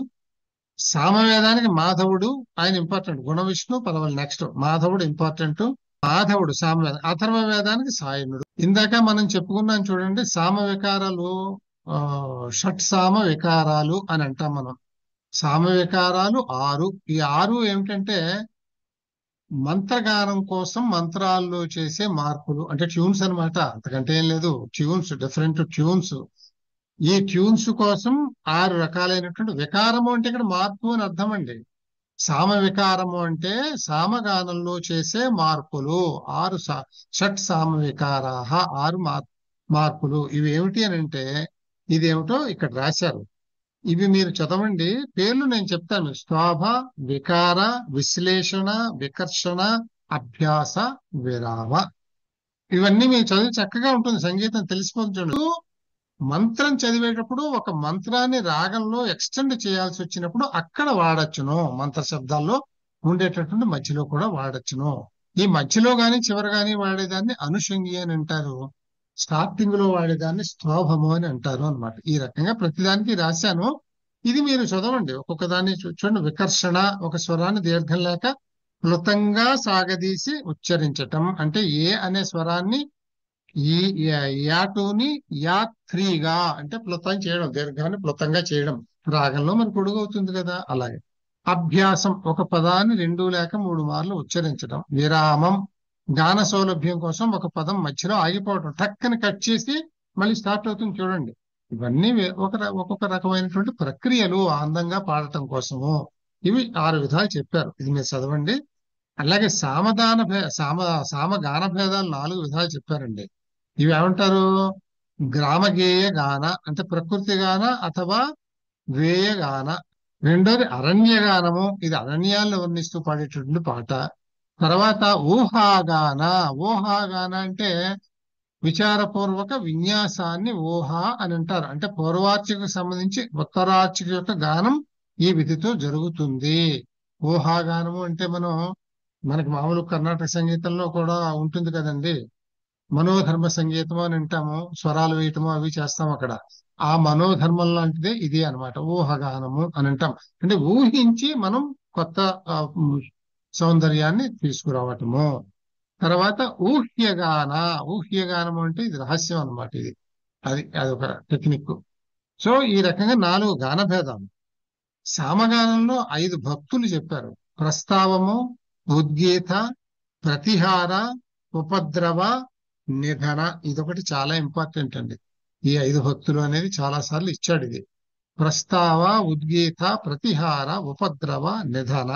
A: సామవేదానికి మాధవుడు, ఆయన ఇంపార్టెంట్. గుణ విష్ణు పదవులు నెక్స్ట్. మాధవుడు ఇంపార్టెంట్. మాధవుడు సామవేదం. అథర్వ వేదానికి సాయనుడు. ఇందాక మనం చెప్పుకున్నాం చూడండి, సామ వికారాలు, షట్ సామ వికారాలు అని అంటాం మనం. సామ వికారాలు 6. ఈ 6 ఏమిటంటే మంత్రగానం కోసం మంత్రాల్లో చేసే మార్పులు, అంటే ట్యూన్స్ అన్నమాట, అంతకంటే ఏం లేదు. Tunes, different tunes. ఈ ట్యూన్స్ కోసం 6 రకాలైనటువంటి వికారము అంటే ఇక్కడ మార్పు అని అర్థం అండి. సామ వికారము అంటే సామగానంలో చేసే మార్పులు. 6 షట్ సామ వికారాహ, 6 మార్పులు. ఇవి ఏమిటి అని అంటే, ఇదేమిటో ఇక్కడ రాశారు. ఇవి మీరు చదవండి, పేర్లు నేను చెప్తాను. స్తోభ, వికార, విశ్లేషణ, వికర్షణ, అభ్యాస, విరామ. ఇవన్నీ మీరు చదివి చక్కగా ఉంటుంది, సంగీతం తెలిసిపోతుంది. మంత్రం చదివేటప్పుడు ఒక మంత్రాన్ని రాగంలో ఎక్స్టెండ్ చేయాల్సి వచ్చినప్పుడు అక్కడ వాడచ్చును. మంత్ర శబ్దాల్లో ఉండేటటువంటి మధ్యలో కూడా వాడచ్చును. ఈ మధ్యలో గాని చివరి గాని వాడేదాన్ని అనుషంగి అని అంటారు. స్టార్టింగ్ లో వాడేదాన్ని స్తోభము అని అంటారు అన్నమాట. ఈ రకంగా ప్రతిదానికి రాశాను. ఇది మీరు చదవండి, ఒక్కొక్క దాన్ని చూడండి. వికర్షణ, ఒక స్వరాన్ని దీర్ఘం లేక ప్లుతంగా సాగదీసి ఉచ్చరించటం. అంటే ఏ అనే స్వరాన్ని ఈ యాటుని యా3గా అంటే ప్లుతం చేయడం, దీర్ఘాన్ని ప్లుతంగా చేయడం. రాగంలో మనకు పొడుగవుతుంది కదా, అలాగే. అభ్యాసం, ఒక పదాన్ని 2 లేక 3 మార్లు ఉచ్చరించడం. విరామం, గాన సౌలభ్యం కోసం ఒక పదం మధ్యలో ఆగిపోవడం, టక్కని కట్ చేసి మళ్ళీ స్టార్ట్ అవుతుంది చూడండి. ఇవన్నీ ఒక్కొక్క రకమైనటువంటి ప్రక్రియలు అందంగా పాడటం కోసము. ఇవి 6 విధాలు చెప్పారు. ఇది మీరు చదవండి. అలాగే సామగాన భేదాలు 4 విధాలు చెప్పారండి. ఇవి ఏమంటారు? గ్రామగేయ గాన అంటే ప్రకృతి గాన అథవా వేయ గాన. రెండోది అరణ్య గానము, ఇది అరణ్యాలను వర్ణిస్తూ పాడేటటువంటి పాట. తర్వాత ఊహాగాన. ఊహాగాన అంటే విచారపూర్వక విన్యాసాన్ని ఊహ అని అంటారు. అంటే పూర్వార్చకు సంబంధించి ఉత్తరార్చక యొక్క గానం ఈ విధితో జరుగుతుంది. ఊహాగానము అంటే మనకి మామూలు కర్ణాటక సంగీతంలో కూడా ఉంటుంది కదండి, మనోధర్మ సంగీతం అని అంటాము. స్వరాలు వేయటము అవి చేస్తాం అక్కడ. ఆ మనోధర్మం లాంటిదే ఇది అన్నమాట, ఊహగానము అని అంటాం. అంటే ఊహించి మనం కొత్త సౌందర్యాన్ని తీసుకురావటము. తర్వాత ఊహ్యగాన. ఊహ్యగానము అంటే ఇది రహస్యం అన్నమాట. అదొక టెక్నిక్. సో ఈ రకంగా 4 గాన భేదాలు. సామగానంలో 5 భక్తులు చెప్పారు. ప్రస్తావము, ఉద్గీత, ప్రతిహార, ఉపద్రవ, నిధన. ఇదొకటి చాలా ఇంపార్టెంట్ అండి. ఈ 5 భక్తులు అనేది చాలా సార్లు ఇచ్చాడు ఇది. ప్రస్తావ, ఉద్గీత, ప్రతిహార, ఉపద్రవ, నిధన.